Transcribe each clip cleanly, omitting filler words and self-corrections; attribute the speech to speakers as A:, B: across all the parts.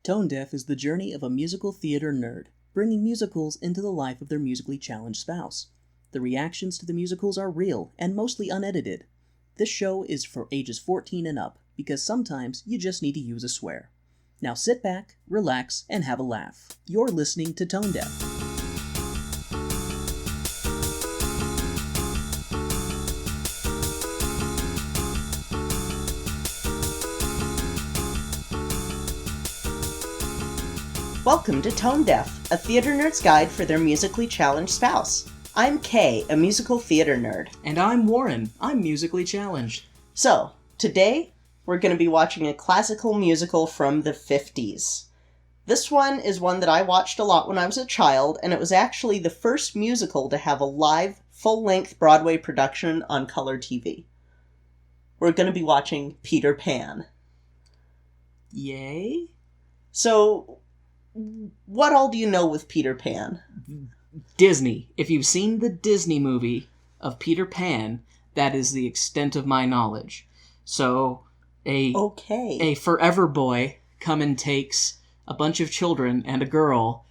A: Tone Deaf is the journey of a musical theater nerd, bringing musicals into the life of their musically challenged spouse. The reactions to the musicals are real and mostly unedited. This show is for ages 14 and up, because sometimes you just need to use a swear. Now sit back, relax, and have a laugh. You're listening to Tone Deaf.
B: Welcome to Tone Deaf, a theater nerd's guide for their musically challenged spouse. I'm Kay, a musical theater nerd.
A: And I'm Warren. I'm musically challenged.
B: So, today, we're going to be watching a classical musical from the 50s. This one is one that I watched a lot when I was a child, and it was actually the first musical to have a live, full-length Broadway production on color TV. We're going to be watching Peter Pan.
A: Yay?
B: So, what all do you know with Peter Pan?
A: Disney. If you've seen the Disney movie of Peter Pan, that is the extent of my knowledge. So, a forever boy come and takes a bunch of children and a girl,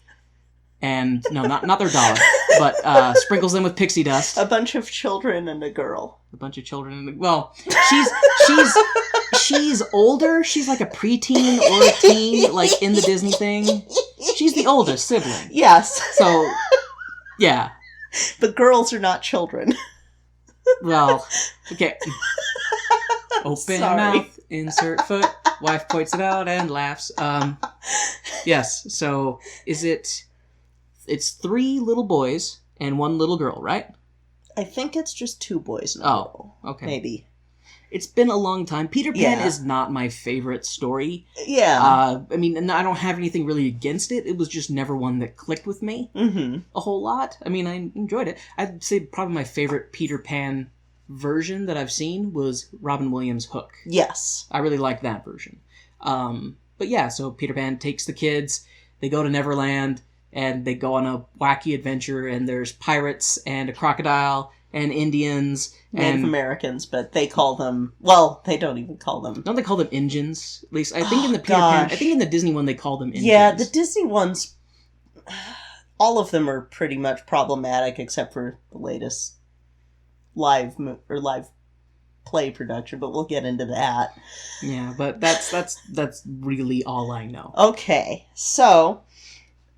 A: and, no, not their dollar, but sprinkles them with pixie dust.
B: A bunch of children and a girl.
A: A bunch of children and well, she's older. She's like a preteen or a teen, like in the Disney thing. She's the oldest sibling.
B: Yes.
A: So, yeah.
B: But girls are not children.
A: Well, okay. Open
B: Sorry.
A: mouth, insert foot, wife points it out and laughs. Yes, so it's 3 little boys and 1 little girl, right?
B: I think it's just 2 boys and a girl.
A: Okay.
B: Maybe.
A: It's been a long time. Peter Pan is not my favorite story.
B: Yeah.
A: I mean, and I don't have anything really against it. It was just never one that clicked with me a whole lot. I mean, I enjoyed it. I'd say probably my favorite Peter Pan version that I've seen was Robin Williams' Hook.
B: Yes.
A: I really liked that version. But yeah, so Peter Pan takes the kids, they go to Neverland, and they go on a wacky adventure, and there's pirates, and a crocodile, and Indians,
B: Native Americans, but they call them, well, they don't even call them.
A: Don't they call them Injuns? At least, I think in the Peter Pan, I think in the Disney one they call them Injuns.
B: Yeah, the Disney ones, all of them are pretty much problematic, except for the latest live play production, but we'll get into that.
A: Yeah, but that's really all I know.
B: Okay, so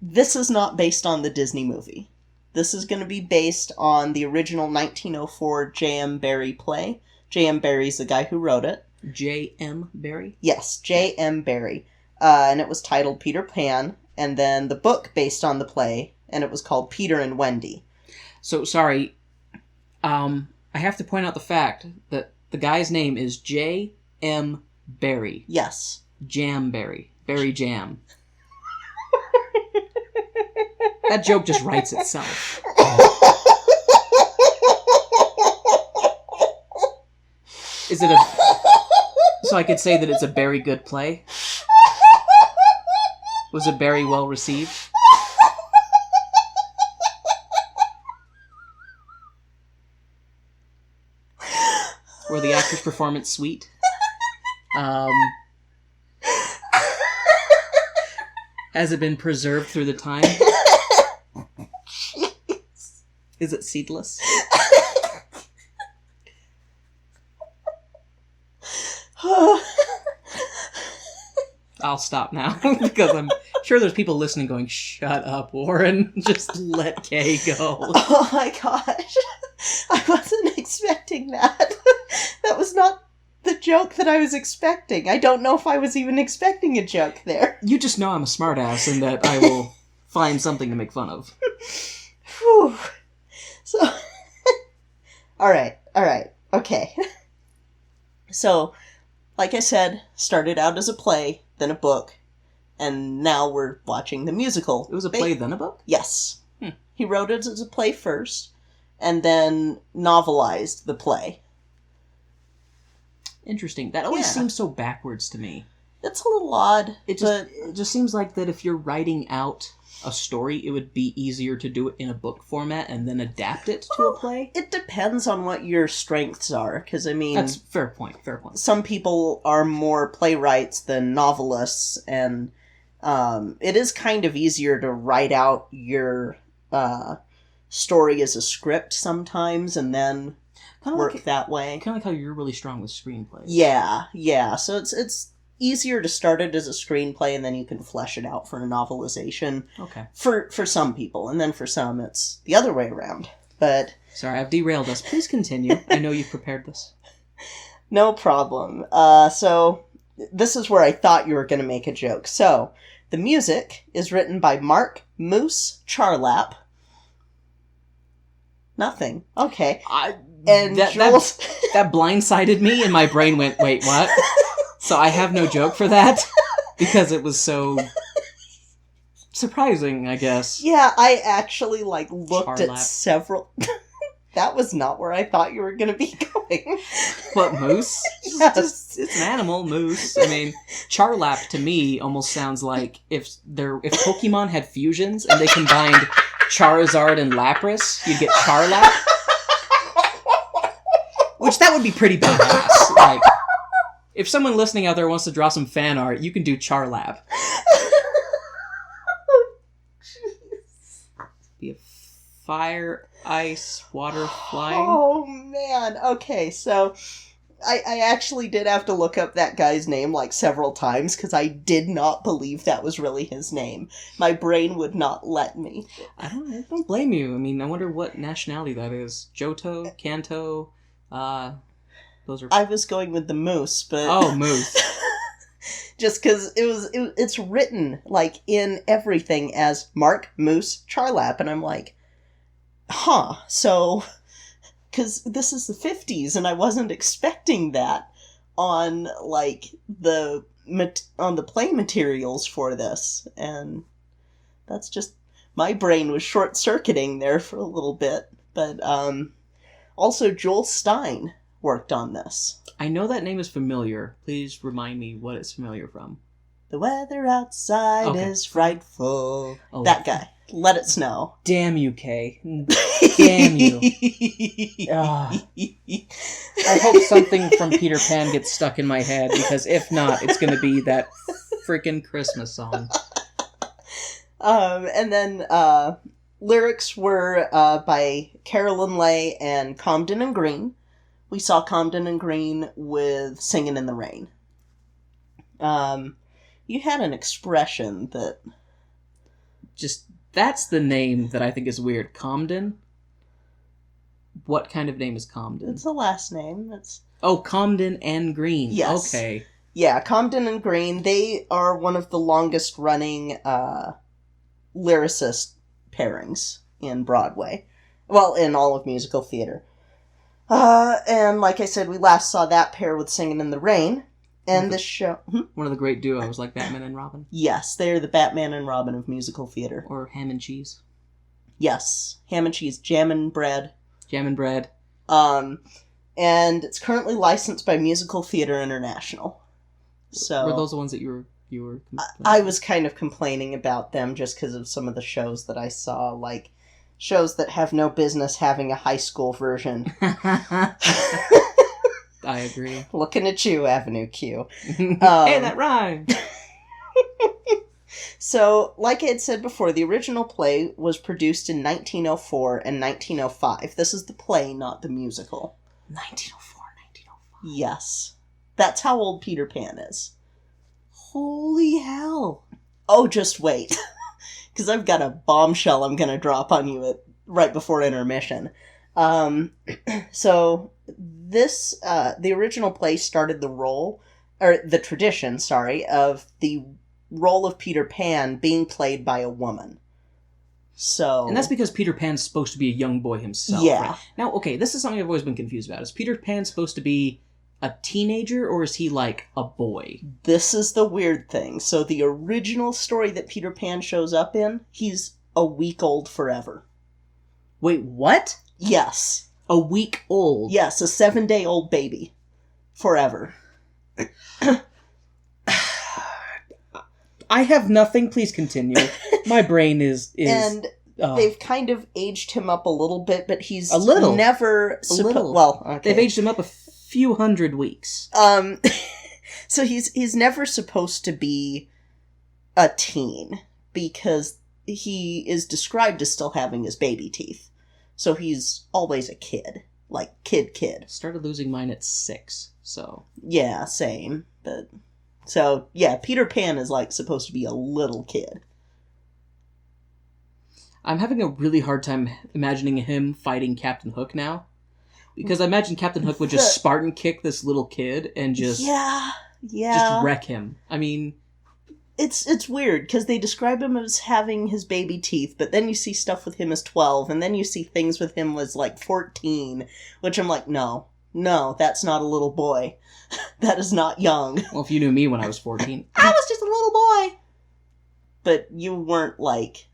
B: this is not based on the Disney movie. This is going to be based on the original 1904 J.M. Barrie play. J.M. Barrie's the guy who wrote it.
A: J.M. Barrie?
B: Yes, J.M. Barrie. And it was titled Peter Pan, and then the book based on the play, and it was called Peter and Wendy.
A: So, sorry, I have to point out the fact that the guy's name is J.M. Barrie.
B: Yes.
A: Jam Barrie. Barrie Jam. That joke just writes itself. Is it so I could say that it's a very good play? Was it very well received? Were the actor's performance sweet? Has it been preserved through the time? Is it seedless? I'll stop now, because I'm sure there's people listening going, shut up, Warren, just let Kay go.
B: Oh my gosh. I wasn't expecting that. That was not the joke that I was expecting. I don't know if I was even expecting a joke there.
A: You just know I'm a smartass and that I will find something to make fun of.
B: Whew. So, alright, okay. So, like I said, started out as a play, then a book, and now we're watching the musical.
A: It was a play, then a book?
B: Yes. He wrote it as a play first, and then novelized the play.
A: Interesting. That always seems so backwards to me.
B: It's a little odd.
A: It just seems like that if you're writing out a story, it would be easier to do it in a book format and then adapt it to a play.
B: It depends on what your strengths are, because, I mean...
A: That's fair point.
B: Some people are more playwrights than novelists, and It is kind of easier to write out your story as a script sometimes and then work that way.
A: Kind of like how you're really strong with screenplays.
B: Yeah. So it's easier to start it as a screenplay and then you can flesh it out for a novelization.
A: Okay.
B: For some people, and then for some it's the other way around. But
A: sorry, I've derailed us. Please continue. I know you've prepared this.
B: No problem. So this is where I thought you were going to make a joke. So the music is written by Mark Moose Charlap. Nothing. Okay.
A: That blindsided me, and my brain went, wait, what? So I have no joke for that, because it was so surprising, I guess.
B: Yeah, I actually, looked
A: Charlap.
B: at several... That was not where I thought you were going to be going.
A: What, moose?
B: Yes.
A: It's an animal, moose. I mean, Charlap, to me, almost sounds like if Pokemon had fusions, and they combined Charizard and Lapras, you'd get Charlap. Which, that would be pretty badass. Like, if someone listening out there wants to draw some fan art, you can do Charlap. Be a fire, ice, water, flying.
B: Oh, man. Okay, so I actually did have to look up that guy's name several times because I did not believe that was really his name. My brain would not let me.
A: I don't blame you. I mean, I wonder what nationality that is. Johto, Kanto, those are...
B: I was going with the moose, but...
A: Oh, moose.
B: Just because it's written, in everything as Mark Moose Charlap, and I'm like, huh, so... Because this is the 50s, and I wasn't expecting that on, the play materials for this, and that's just... My brain was short-circuiting there for a little bit, but, also Joel Stein worked on this.
A: I know that name is familiar. Please remind me what it's familiar from.
B: The weather outside is frightful.
A: Oh.
B: That guy. Let It Snow.
A: Damn you, Kay. Damn you. I hope something from Peter Pan gets stuck in my head, because if not, it's going to be that freaking Christmas song.
B: And then lyrics were by Carolyn Lay and Comden and Green. We saw Comden and Green with Singin' in the Rain. You had an expression that...
A: That's the name that I think is weird. Comden? What kind of name is Comden?
B: It's a last name.
A: Oh, Comden and Green.
B: Yes.
A: Okay.
B: Yeah, Comden and Green, they are one of the longest running lyricist pairings in Broadway. Well, in all of musical theater. And like I said, we last saw that pair with Singin' in the Rain. And this show...
A: One of the great duos, like Batman and Robin.
B: Yes, they're the Batman and Robin of musical theater.
A: Or Ham and Cheese.
B: Yes, Ham and Cheese, Jam and Bread.
A: Jam and Bread.
B: And it's currently licensed by Musical Theater International. So
A: were those the ones that you were
B: I was kind of complaining about them just because of some of the shows that I saw, like shows that have no business having a high school version.
A: I agree.
B: Looking at you, Avenue Q.
A: Hey, that rhymed!
B: So, like I had said before, the original play was produced in 1904 and 1905. This is the play, not the musical.
A: 1904, 1905.
B: Yes. That's how old Peter Pan is.
A: Holy hell.
B: Oh, just wait. Because I've got a bombshell I'm going to drop on you right before intermission. So, this, the original play started the tradition, of the role of Peter Pan being played by a woman. So...
A: And that's because Peter Pan's supposed to be a young boy himself,
B: yeah.
A: Right? Now, okay, this is something I've always been confused about. Is Peter Pan supposed to be a teenager, or is he, like, a boy?
B: This is the weird thing. So the original story that Peter Pan shows up in, he's a week old forever.
A: Wait, what?
B: Yes.
A: A week old?
B: Yes, a 7-day-old baby. Forever.
A: I have nothing. Please continue. My brain is...
B: And they've kind of aged him up a little bit, but he's
A: a little.
B: never... Well, okay.
A: They've aged him up a few hundred weeks.
B: So he's never supposed to be a teen, because he is described as still having his baby teeth. So he's always a kid. Like, kid.
A: Started losing mine at 6, so...
B: Yeah, same. But... So, yeah, Peter Pan is, like, supposed to be a little kid.
A: I'm having a really hard time imagining him fighting Captain Hook now. Because I imagine Captain Hook would just Spartan kick this little kid and just...
B: Yeah.
A: Just wreck him. I mean...
B: It's weird, because they describe him as having his baby teeth, but then you see stuff with him as 12, and then you see things with him as, like, 14, which I'm like, no, that's not a little boy. That is not young.
A: Well, if you knew me when I was 14...
B: I was just a little boy! But you weren't, like,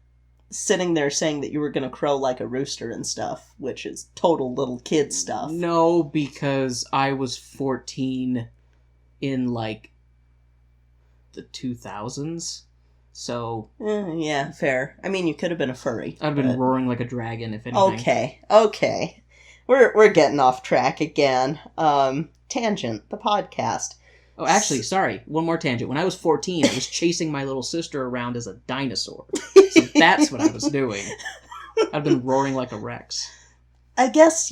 B: sitting there saying that you were going to crow like a rooster and stuff, which is total little kid stuff.
A: No, because I was 14 in, like... the 2000s, so...
B: yeah, fair. I mean, you could have been a furry.
A: I've been roaring like a dragon, if anything.
B: Okay. We're getting off track again. Tangent, the podcast.
A: Oh, actually, sorry, one more tangent. When I was 14, I was chasing my little sister around as a dinosaur. So that's what I was doing. I've been roaring like a Rex.
B: I guess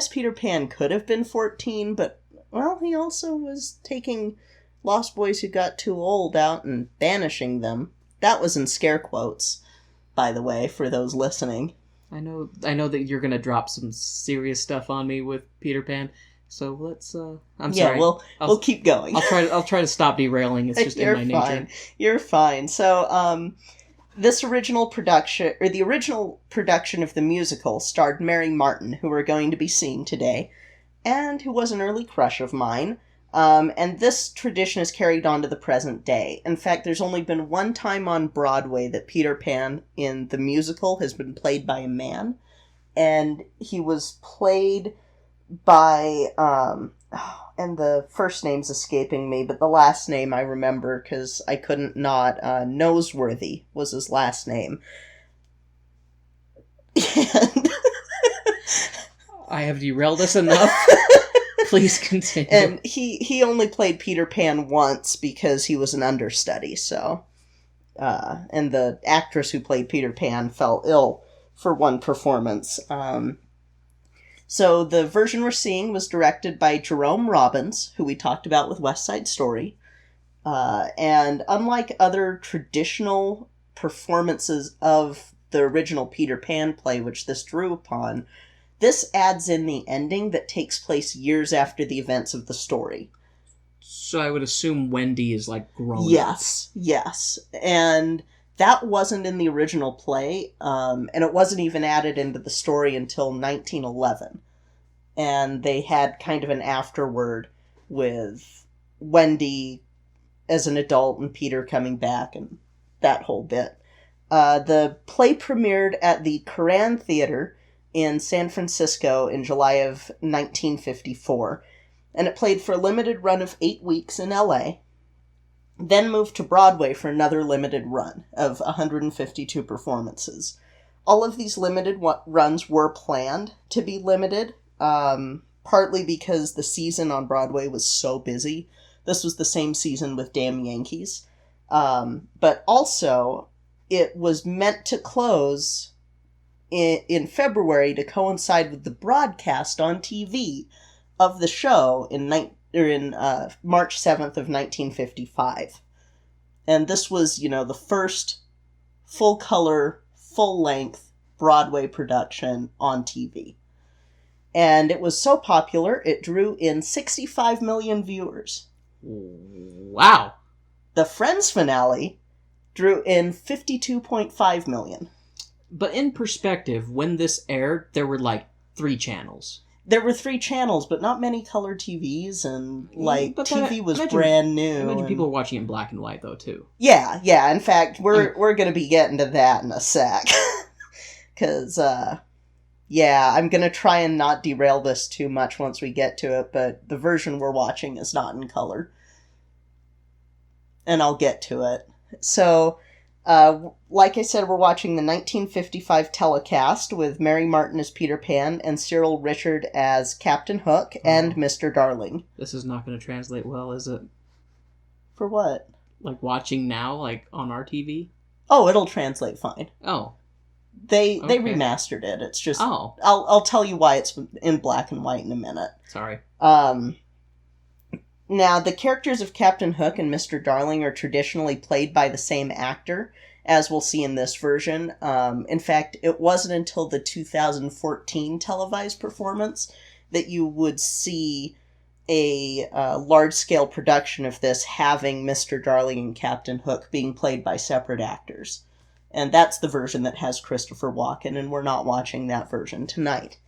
B: Peter Pan could have been 14, but, well, he also was taking... lost boys who got too old out and banishing them. That was in scare quotes, by the way, for those listening.
A: I know that you're gonna drop some serious stuff on me with Peter Pan, so let's. I'm sorry.
B: Yeah, we'll keep going.
A: I'll try to stop derailing. It's just in my nature.
B: You're fine. So, the original production of the musical starred Mary Martin, who we're going to be seeing today, and who was an early crush of mine. And this tradition is carried on to the present day. In fact, there's only been one time on Broadway that Peter Pan in the musical has been played by a man. And he was played by, and the first name's escaping me, but the last name I remember because I couldn't not, Noseworthy was his last name. And
A: I have derailed us enough. Please continue.
B: And he only played Peter Pan once because he was an understudy, so... and the actress who played Peter Pan fell ill for one performance. So the version we're seeing was directed by Jerome Robbins, who we talked about with West Side Story. And unlike other traditional performances of the original Peter Pan play, which this drew upon... this adds in the ending that takes place years after the events of the story.
A: So I would assume Wendy is, like, grown up.
B: Yes. And that wasn't in the original play, and it wasn't even added into the story until 1911. And they had kind of an afterword with Wendy as an adult and Peter coming back and that whole bit. The play premiered at the Koran Theater in San Francisco in July of 1954, and it played for a limited run of 8 weeks in LA, then moved to Broadway for another limited run of 152 performances. All of these limited runs were planned to be limited, partly because the season on Broadway was so busy. This was the same season with Damn Yankees. But also, it was meant to close in February to coincide with the broadcast on TV of the show in March 7th of 1955. And this was, the first full-color, full-length Broadway production on TV. And it was so popular, it drew in 65 million viewers.
A: Wow!
B: The Friends finale drew in 52.5 million.
A: But in perspective, when this aired, there were, 3 channels.
B: There were 3 channels, but not many color TVs, and, TV was brand new.
A: I imagine people were watching it in black and white, though, too.
B: Yeah. In fact, we're going to be getting to that in a sec. Because, I'm going to try and not derail this too much once we get to it, but the version we're watching is not in color. And I'll get to it. So... like I said, we're watching the 1955 telecast with Mary Martin as Peter Pan and Cyril Richard as Captain Hook and Mr. Darling.
A: This is not going to translate well, is it?
B: For what?
A: like watching now, like on our TV?
B: Oh, it'll translate fine.
A: Oh.
B: They
A: Okay.
B: remastered it. It's just...
A: Oh.
B: I'll tell you why it's in black and white in a minute.
A: Sorry.
B: Now, the characters of Captain Hook and Mr. Darling are traditionally played by the same actor, as we'll see in this version. In fact, it wasn't until the 2014 televised performance that you would see a large-scale production of this having Mr. Darling and Captain Hook being played by separate actors. And that's the version that has Christopher Walken, and we're not watching that version tonight.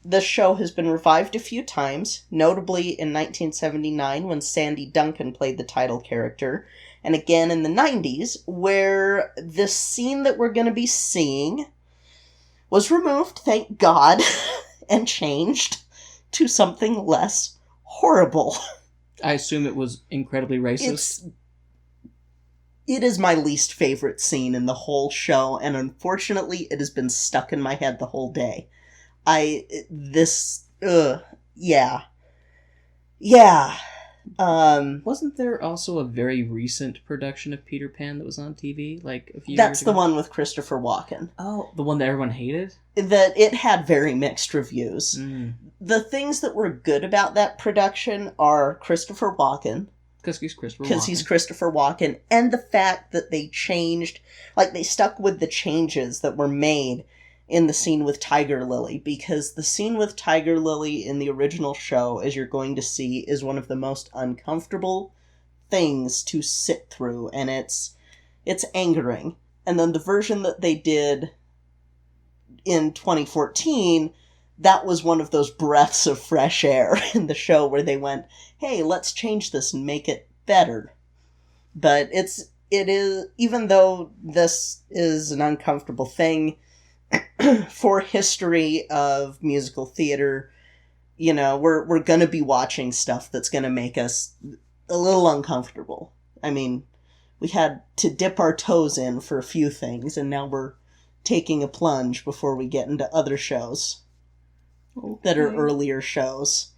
B: This show has been revived a few times, notably in 1979 when Sandy Duncan played the title character, and again in the 90s, where this scene that we're going to be seeing was removed, thank God, and changed to something less horrible.
A: I assume it was incredibly racist.
B: It is my least favorite scene in the whole show, and unfortunately it has been stuck in my head the whole day. Yeah.
A: Wasn't there also a very recent production of Peter Pan that was on TV, like a few years
B: That's
A: ago?
B: the one with Christopher Walken.
A: Oh, the one that everyone hated?
B: That it had very mixed reviews.
A: Mm.
B: The things that were good about that production are Christopher Walken.
A: Because he's
B: Christopher Walken. And the fact that they changed, like they stuck with the changes that were made in the scene with Tiger Lily, because the scene with Tiger Lily in the original show, as you're going to see, is one of the most uncomfortable things to sit through, and it's angering. And then the version that they did in 2014, that was one of those breaths of fresh air in the show where they went, hey, let's change this and make it better. But it is, even though this is an uncomfortable thing, for history of musical theater, you know, we're gonna be watching stuff that's gonna make us a little uncomfortable. I mean, we had to dip our toes in for a few things, and now we're taking a plunge before we get into other shows that are earlier shows.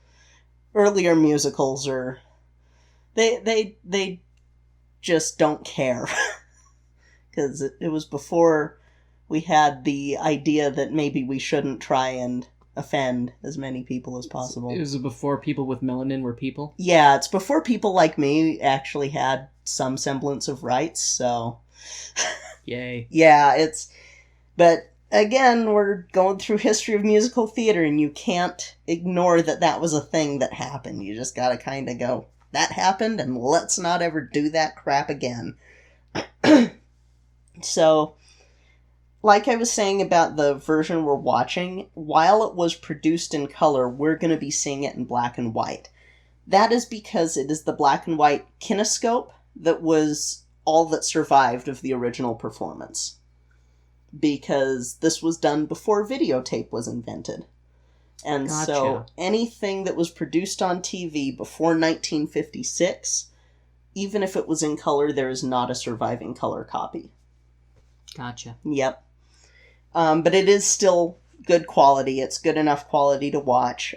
B: Earlier musicals are... They just don't care. Because it was before we had the idea that maybe we shouldn't try and offend as many people as possible.
A: It was before people with melanin were people?
B: Yeah, it's before people like me actually had some semblance of rights, so...
A: Yay.
B: Yeah, But, again, we're going through history of musical theater, and you can't ignore that was a thing that happened. You just gotta kind of go, that happened, and let's not ever do that crap again. So... like I was saying about the version we're watching, while it was produced in color, we're going to be seeing it in black and white. That is because it is the black and white kinescope that was all that survived of the original performance. Because this was done before videotape was invented. And
A: Gotcha.
B: So anything that was produced on TV before 1956, even if it was in color, there is not a surviving color copy.
A: Gotcha.
B: Yep. But it is still good quality. It's good enough quality to watch.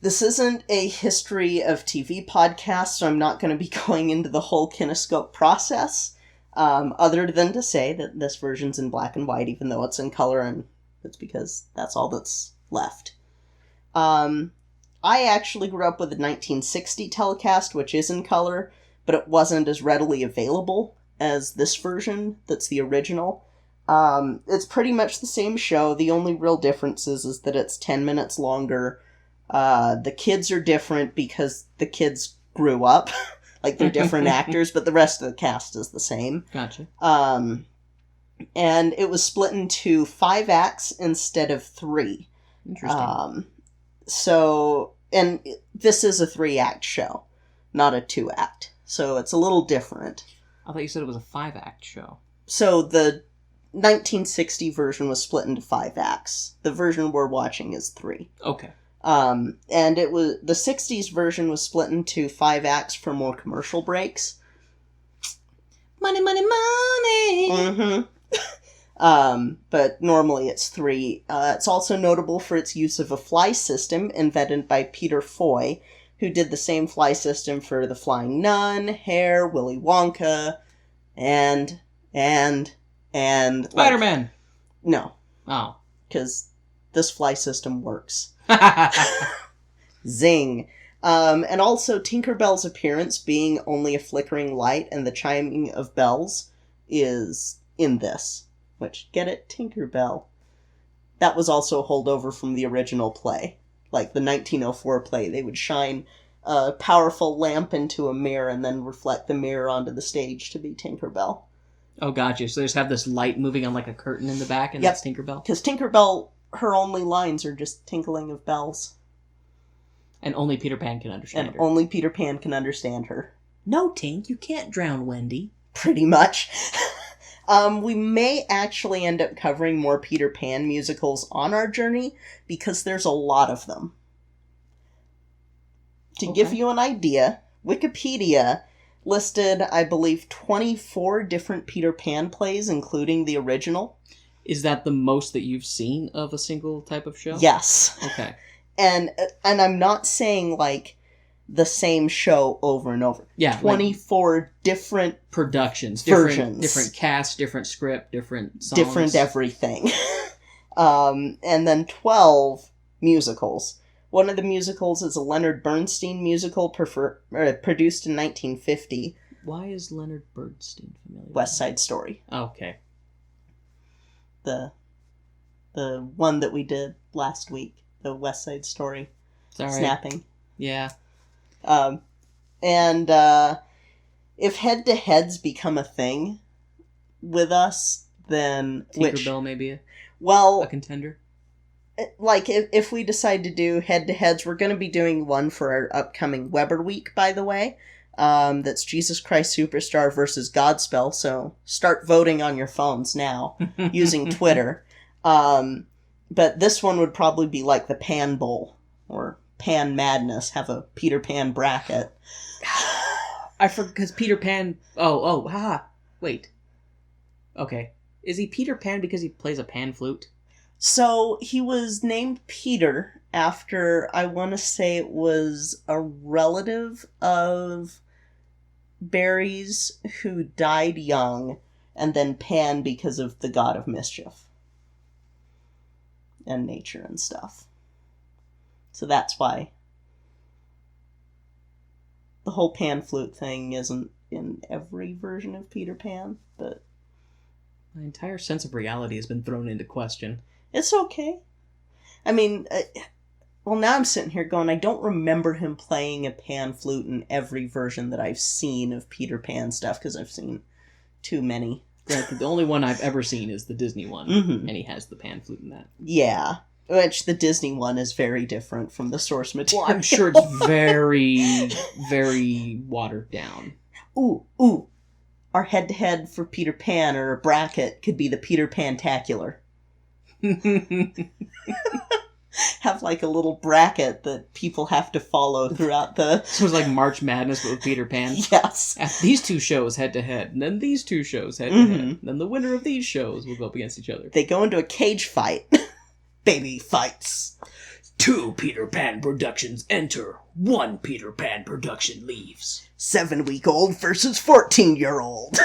B: This isn't a history of TV podcast, so I'm not going to be going into the whole kinescope process, other than to say that this version's in black and white, even though it's in color, and it's because that's all that's left. I actually grew up with a 1960 telecast, which is in color, but it wasn't as readily available as this version that's the original. It's pretty much the same show. The only real difference is that it's 10 minutes longer. The kids are different because the kids grew up. Like, they're different actors, but the rest of the cast is the same.
A: Gotcha.
B: And it was split into 5 acts instead of 3.
A: Interesting.
B: And this is a 3-act show, not a 2-act. So it's a little different.
A: I thought you said it was a 5-act show.
B: So the 1960 version was split into 5 acts. The version we're watching is 3.
A: Okay.
B: And it was the 60s version was split into 5 acts for more commercial breaks.
A: Money, money, money!
B: Mm-hmm. But normally it's 3. It's also notable for its use of a fly system invented by Peter Foy, who did the same fly system for The Flying Nun, Hair, Willy Wonka, and
A: Spider-Man!
B: No.
A: Oh.
B: Because this fly system works. Zing. And also Tinkerbell's appearance being only a flickering light and the chiming of bells is in this. Which, get it? Tinkerbell. That was also a holdover from the original play. Like the 1904 play, they would shine a powerful lamp into a mirror and then reflect the mirror onto the stage to be Tinkerbell.
A: Oh, gotcha. So they just have this light moving on like a curtain in the back, and that's Tinkerbell?
B: Because Tinkerbell, her only lines are just tinkling of bells.
A: And only Peter Pan can understand her.
B: And only Peter Pan can understand her.
A: No, Tink, you can't drown Wendy.
B: Pretty much. We may actually end up covering more Peter Pan musicals on our journey, because there's a lot of them. To give you an idea, Wikipedia listed, I believe, 24 different Peter Pan plays, including the original.
A: Is that the most that you've seen of a single type of show?
B: Yes.
A: Okay.
B: And I'm not saying, like, the same show over and over.
A: Yeah.
B: 24 different
A: productions.
B: Versions.
A: Different cast, different script, different songs.
B: Different everything. And then 12 musicals. One of the musicals is a Leonard Bernstein musical produced in 1950.
A: Why is Leonard Bernstein familiar?
B: West Side Story.
A: Okay.
B: The one that we did last week. The West Side Story.
A: Sorry.
B: Snapping.
A: Yeah.
B: And if head-to-heads become a thing with us, then...
A: Tinkerbell maybe
B: a
A: contender?
B: Like, if we decide to do head-to-heads, we're going to be doing one for our upcoming Weber Week, by the way. That's Jesus Christ Superstar versus Godspell, so start voting on your phones now, using Twitter. But this one would probably be like the Pan Bowl, or Pan Madness, have a Peter Pan bracket.
A: I forgot, because Peter Pan... Wait. Okay. Is he Peter Pan because he plays a pan flute?
B: So, he was named Peter after, I want to say it was a relative of Barry's who died young, and then Pan because of the god of mischief. And nature and stuff. So that's why the whole pan flute thing isn't in every version of Peter Pan, but...
A: My entire sense of reality has been thrown into question.
B: It's okay. I mean, now I'm sitting here going, I don't remember him playing a pan flute in every version that I've seen of Peter Pan stuff, because I've seen too many.
A: Granted, the only one I've ever seen is the Disney one, and he has the pan flute in that.
B: Yeah, which the Disney one is very different from the source material.
A: Well, I'm sure it's very, very watered down.
B: Ooh. Our head-to-head for Peter Pan, or a bracket, could be the Peter Pan-tacular. Have like a little bracket that people have to follow throughout the...
A: So it's like March Madness but with Peter Pan?
B: Yes.
A: These two shows head-to-head, and then these two shows head-to-head. Then the winner of these shows will go up against each other.
B: They go into a cage fight. Baby fights.
A: 2 Peter Pan productions enter. 1 Peter Pan production leaves.
B: 7-week-old versus 14-year-old.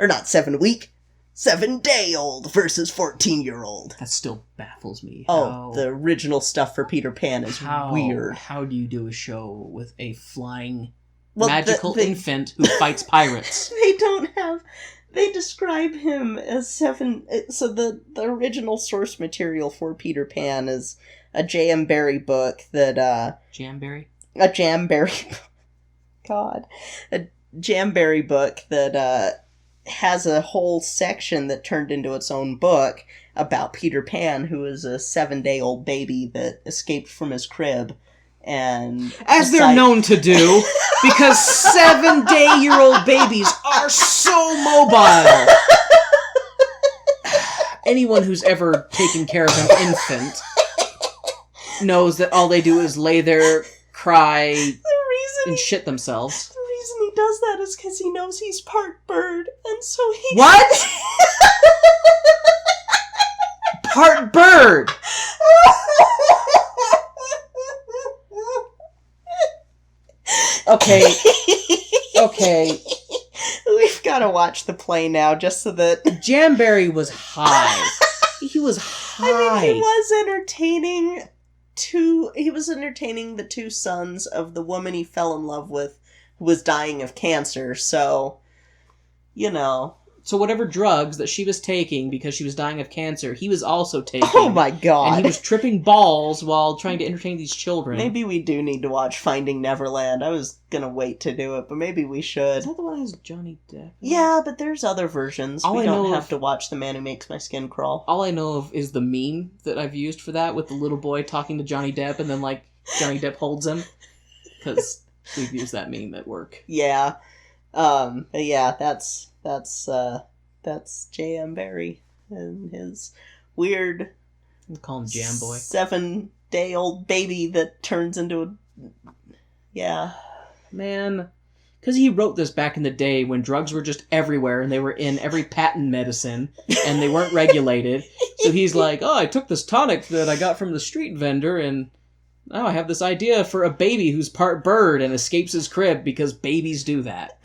B: Or not 7-week. 7-day-old versus 14-year-old.
A: That still baffles me.
B: The original stuff for Peter Pan is weird.
A: How do you do a show with a flying magical infant who fights pirates?
B: They don't have... They describe him as 7... So the original source material for Peter Pan is a J.M. Barrie book that...
A: Jamberry?
B: A Jamberry... God. A Jamberry book that... has a whole section that turned into its own book about Peter Pan, who is a 7-day-old baby that escaped from his crib. And
A: as they're known to do, because 7-day-year-old babies are so mobile. Anyone who's ever taken care of an infant knows that all they do is lay there, cry, and shit themselves.
B: The reason he does that is because he knows he's part bird, and so he...
A: What? Part bird! Okay. Okay.
B: We've got to watch the play now just so that...
A: Jamberry was high. He was high.
B: I mean, he was entertaining the two sons of the woman he fell in love with who was dying of cancer, so, you know.
A: So whatever drugs that she was taking because she was dying of cancer, he was also taking.
B: Oh my god.
A: And he was tripping balls while trying to entertain these children.
B: Maybe we do need to watch Finding Neverland. I was gonna wait to do it, but maybe we should.
A: Is that the one that has Johnny Depp?
B: Yeah, but there's other versions. We don't have to watch The Man Who Makes My Skin Crawl.
A: All I know of is the meme that I've used for that with the little boy talking to Johnny Depp and then, like, Johnny Depp holds him. Because we've used that meme at work.
B: Yeah. Yeah, that's J.M. Barrie and his weird...
A: We'll call him Jam Boy.
B: 7-day-old baby that turns into a... Yeah.
A: Man... Because he wrote this back in the day when drugs were just everywhere and they were in every patent medicine and they weren't regulated. So he's like, oh, I took this tonic that I got from the street vendor and now I have this idea for a baby who's part bird and escapes his crib because babies do that.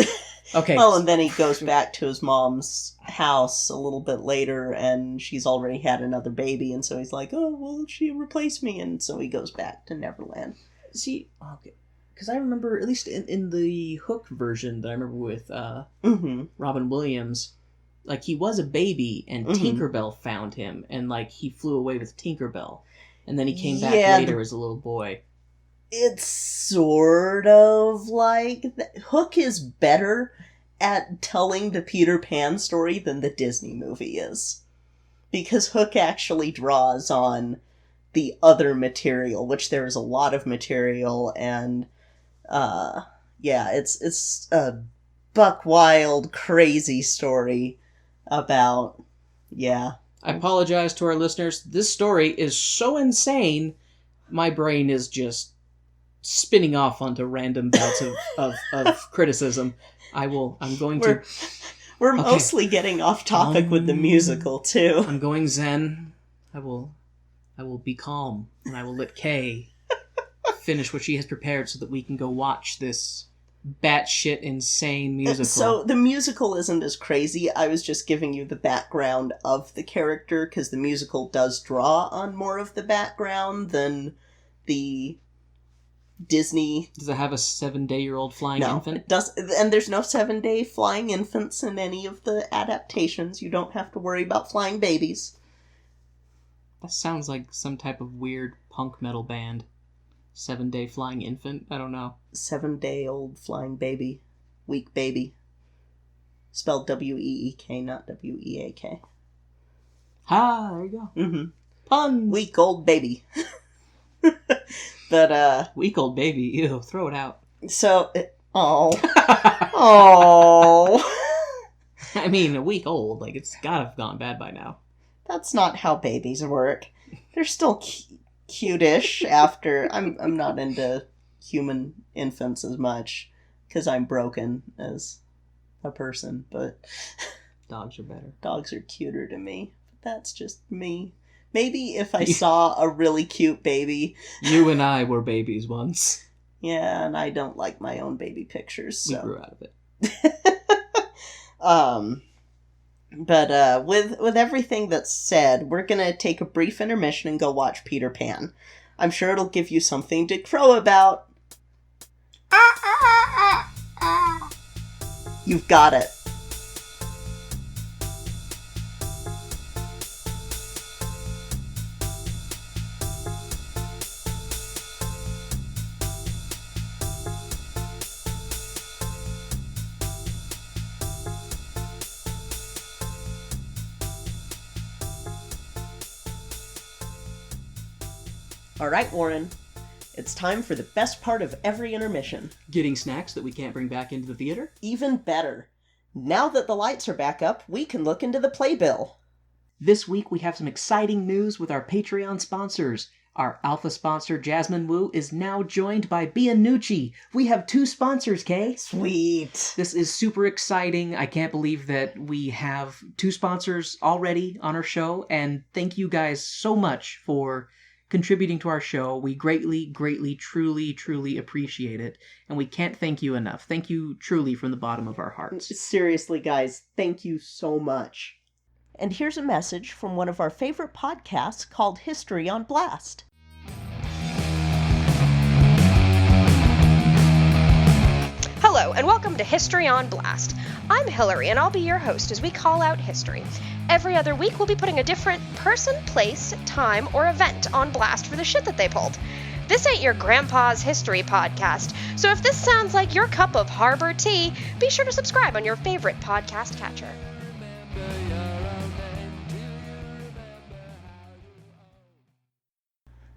A: Okay.
B: Well, and then he goes back to his mom's house a little bit later and she's already had another baby and so he's like, oh, well, she replaced me, and so he goes back to Neverland.
A: See, okay. Because I remember, at least in the Hook version that I remember with Robin Williams, like, he was a baby, and Tinkerbell found him, and, like, he flew away with Tinkerbell. And then he came back later as a little boy.
B: It's sort of like... Hook is better at telling the Peter Pan story than the Disney movie is. Because Hook actually draws on the other material, which there is a lot of material, and... yeah, it's a buck wild, crazy story about, yeah.
A: I apologize to our listeners. This story is so insane, my brain is just spinning off onto random bouts of criticism.
B: We're mostly getting off topic with the musical, too.
A: I'm going zen. I will be calm, and I will let Kay finish what she has prepared so that we can go watch this batshit insane musical.
B: So the musical isn't as crazy. I was just giving you the background of the character because the musical does draw on more of the background than the Disney.
A: Does it have a 7-day-old flying infant?
B: It does, and there's no 7-day flying infants in any of the adaptations. You don't have to worry about flying babies.
A: That sounds like some type of weird punk metal band. 7-day flying infant? I don't know.
B: 7-day-old flying baby. Weak baby. Spelled W-E-E-K, not W-E-A-K.
A: Ah, there you go.
B: Mm-hmm.
A: Puns!
B: Weak old baby. But,
A: weak old baby, ew, throw it out.
B: So, oh.
A: I mean, a week old, like, it's gotta have gone bad by now.
B: That's not how babies work. They're still cute-ish after... I'm not into human infants as much, because I'm broken as a person, but...
A: Dogs are better.
B: Dogs are cuter to me. But that's just me. Maybe if I saw a really cute baby...
A: You and I were babies once.
B: Yeah, and I don't like my own baby pictures, so...
A: We grew out of it.
B: But with everything that's said, we're gonna take a brief intermission and go watch Peter Pan. I'm sure it'll give you something to crow about. You've got it. All right, Warren. It's time for the best part of every intermission.
A: Getting snacks that we can't bring back into the theater?
B: Even better. Now that the lights are back up, we can look into the playbill.
A: This week we have some exciting news with our Patreon sponsors. Our alpha sponsor, Jasmine Wu, is now joined by Bianucci. We have 2 sponsors, Kay.
B: Sweet.
A: This is super exciting. I can't believe that we have 2 sponsors already on our show, and thank you guys so much for contributing to our show. We greatly, greatly, truly, truly appreciate it, and we can't thank you enough. Thank you truly from the bottom of our hearts.
B: Seriously, guys, thank you so much. And here's a message from one of our favorite podcasts called History on Blast.
C: Hello, and welcome to History on Blast. I'm Hillary, and I'll be your host as we call out history. Every other week, we'll be putting a different person, place, time, or event on blast for the shit that they pulled. This ain't your grandpa's history podcast, so if this sounds like your cup of harbor tea, be sure to subscribe on your favorite podcast catcher.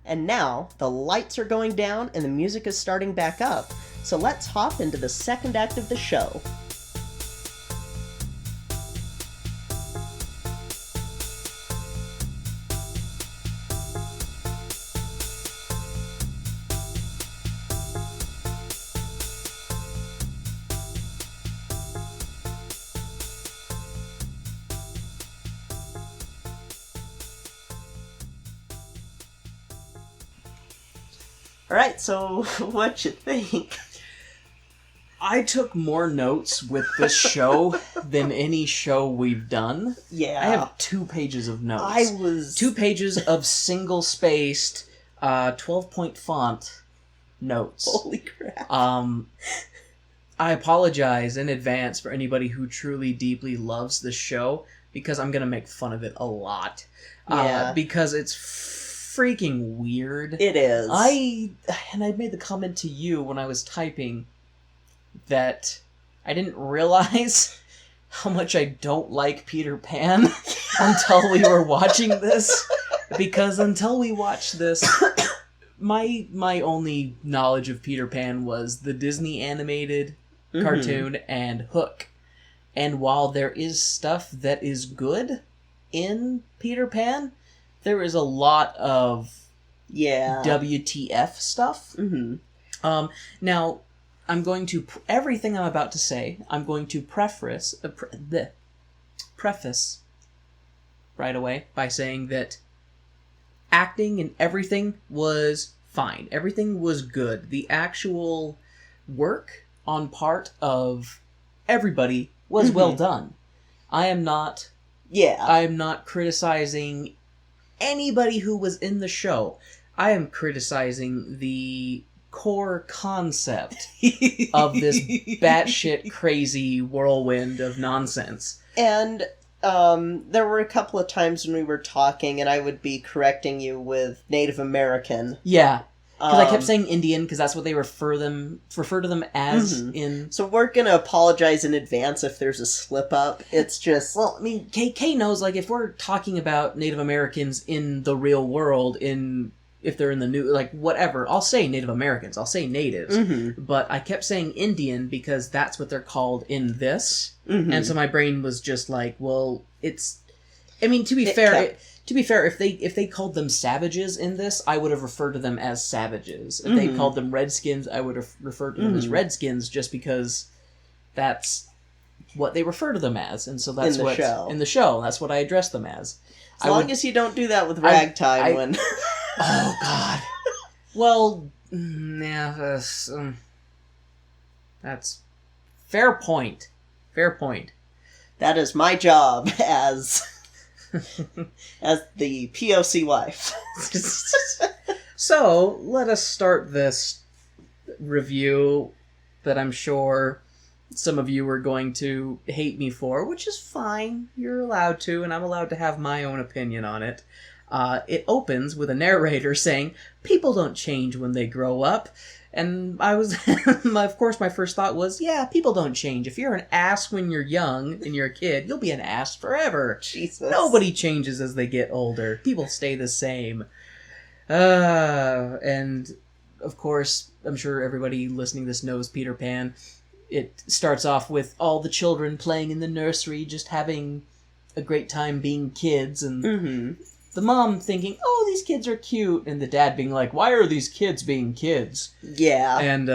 B: And now, the lights are going down and the music is starting back up, so let's hop into the second act of the show. Alright, so what you think?
A: I took more notes with this show than any show we've done.
B: Yeah.
A: I have 2 pages of notes. 2 pages of single-spaced, 12-point font notes.
B: Holy crap.
A: I apologize in advance for anybody who truly, deeply loves this show, because I'm going to make fun of it a lot.
B: Yeah.
A: Because it's freaking weird.
B: It is.
A: I made the comment to you when I was typing that I didn't realize how much I don't like Peter Pan until we were watching this. Because until we watched this, my only knowledge of Peter Pan was the Disney animated cartoon and Hook. And while there is stuff that is good in Peter Pan, there is a lot of WTF stuff. Now, I'm going to everything I'm about to say. I'm going to preface right away by saying that acting and everything was fine. Everything was good. The actual work on part of everybody was well done. I am not criticizing anybody who was in the show. I am criticizing the core concept of this batshit crazy whirlwind of nonsense.
B: And there were a couple of times when we were talking and I would be correcting you with Native American.
A: Yeah. Because I kept saying Indian because that's what they refer to them as in...
B: So we're going to apologize in advance if there's a slip-up. It's just...
A: Well, I mean, Kay knows, like, if we're talking about Native Americans in the real world, if they're in the new... Like, whatever, I'll say Native Americans. I'll say natives. But I kept saying Indian because that's what they're called in this. And so my brain was just like, well, it's... I mean, to be fair, if they called them savages in this, I would have referred to them as savages. If they called them redskins, I would have referred to them as redskins, just because that's what they refer to them as, and so that's in the show. That's what I address them as.
B: As long as you don't do that with ragtime. When
A: oh God. Well, yeah, that's fair point. Fair point.
B: That is my job as the POC wife.
A: So, let us start this review that I'm sure some of you are going to hate me for, which is fine. You're allowed to, and I'm allowed to have my own opinion on it. It opens with a narrator saying, "People don't change when they grow up." And I was, of course, my first thought was, yeah, people don't change. If you're an ass when you're young and you're a kid, you'll be an ass forever.
B: Jesus.
A: Nobody changes as they get older. People stay the same. And, of course, I'm sure everybody listening to this knows Peter Pan. It starts off with all the children playing in the nursery, just having a great time being kids, and the mom thinking, oh, these kids are cute, and the dad being like, why are these kids being kids?
B: Yeah.
A: And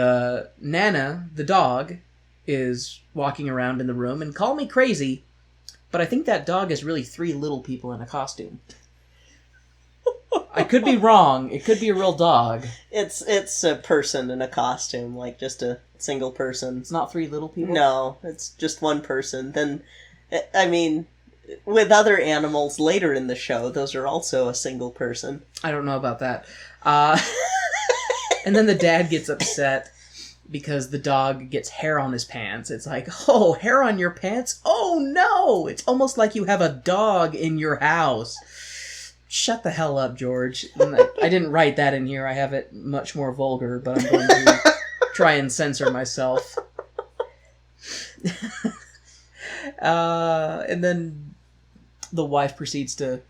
A: Nana, the dog, is walking around in the room, and call me crazy, but I think that dog is really 3 little people in a costume. I could be wrong. It could be a real dog.
B: It's a person in a costume, like just a single person.
A: It's not three little people?
B: No, it's just one person. Then, I mean, with other animals later in the show, those are also a single person.
A: I don't know about that. And then the dad gets upset because the dog gets hair on his pants. It's like, oh, hair on your pants? Oh, no! It's almost like you have a dog in your house. Shut the hell up, George. I didn't write that in here. I have it much more vulgar, but I'm going to try and censor myself. And then the wife proceeds to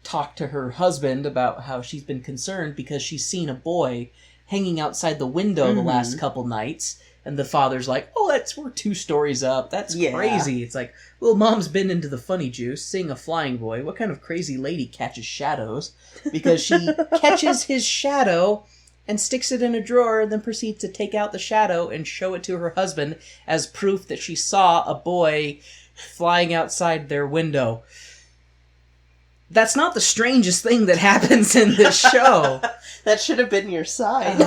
A: talk to her husband about how she's been concerned because she's seen a boy hanging outside the window the last couple nights. And the father's like, oh, we're 2 stories up. That's crazy. It's like, well, Mom's been into the funny juice, seeing a flying boy. What kind of crazy lady catches shadows? Because she catches his shadow and sticks it in a drawer, and then proceeds to take out the shadow and show it to her husband as proof that she saw a boy flying outside their window. That's not the strangest thing that happens in this show.
B: That should have been your side.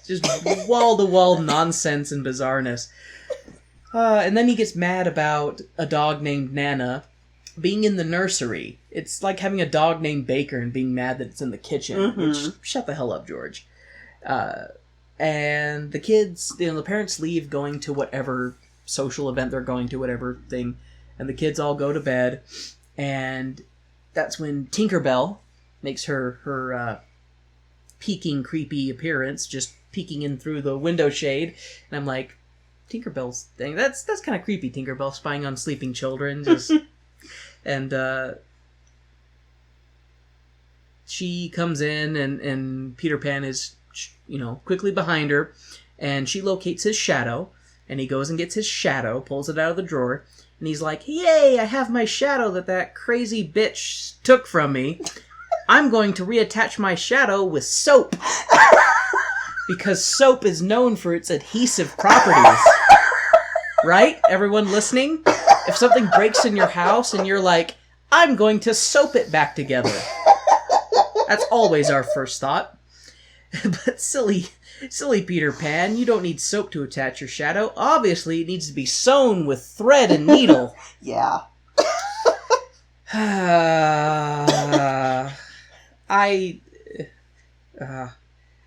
A: Just wall-to-wall nonsense and bizarreness. And then he gets mad about a dog named Nana being in the nursery. It's like having a dog named Baker and being mad that it's in the kitchen. Which, shut the hell up, George. And the kids, the parents leave going to whatever social event they're going to, whatever thing, and the kids all go to bed, and that's when Tinkerbell makes her peeking, creepy appearance, just peeking in through the window shade, and I'm like, Tinkerbell's thing, that's kind of creepy, Tinkerbell spying on sleeping children, just, and she comes in, and Peter Pan is, quickly behind her, and she locates his shadow, and he goes and gets his shadow, pulls it out of the drawer, and he's like, yay, I have my shadow that crazy bitch took from me. I'm going to reattach my shadow with soap. Because soap is known for its adhesive properties. Right? Everyone listening? If something breaks in your house and you're like, I'm going to soap it back together. That's always our first thought. But silly Peter Pan, you don't need soap to attach your shadow. Obviously, it needs to be sewn with thread and needle.
B: Yeah.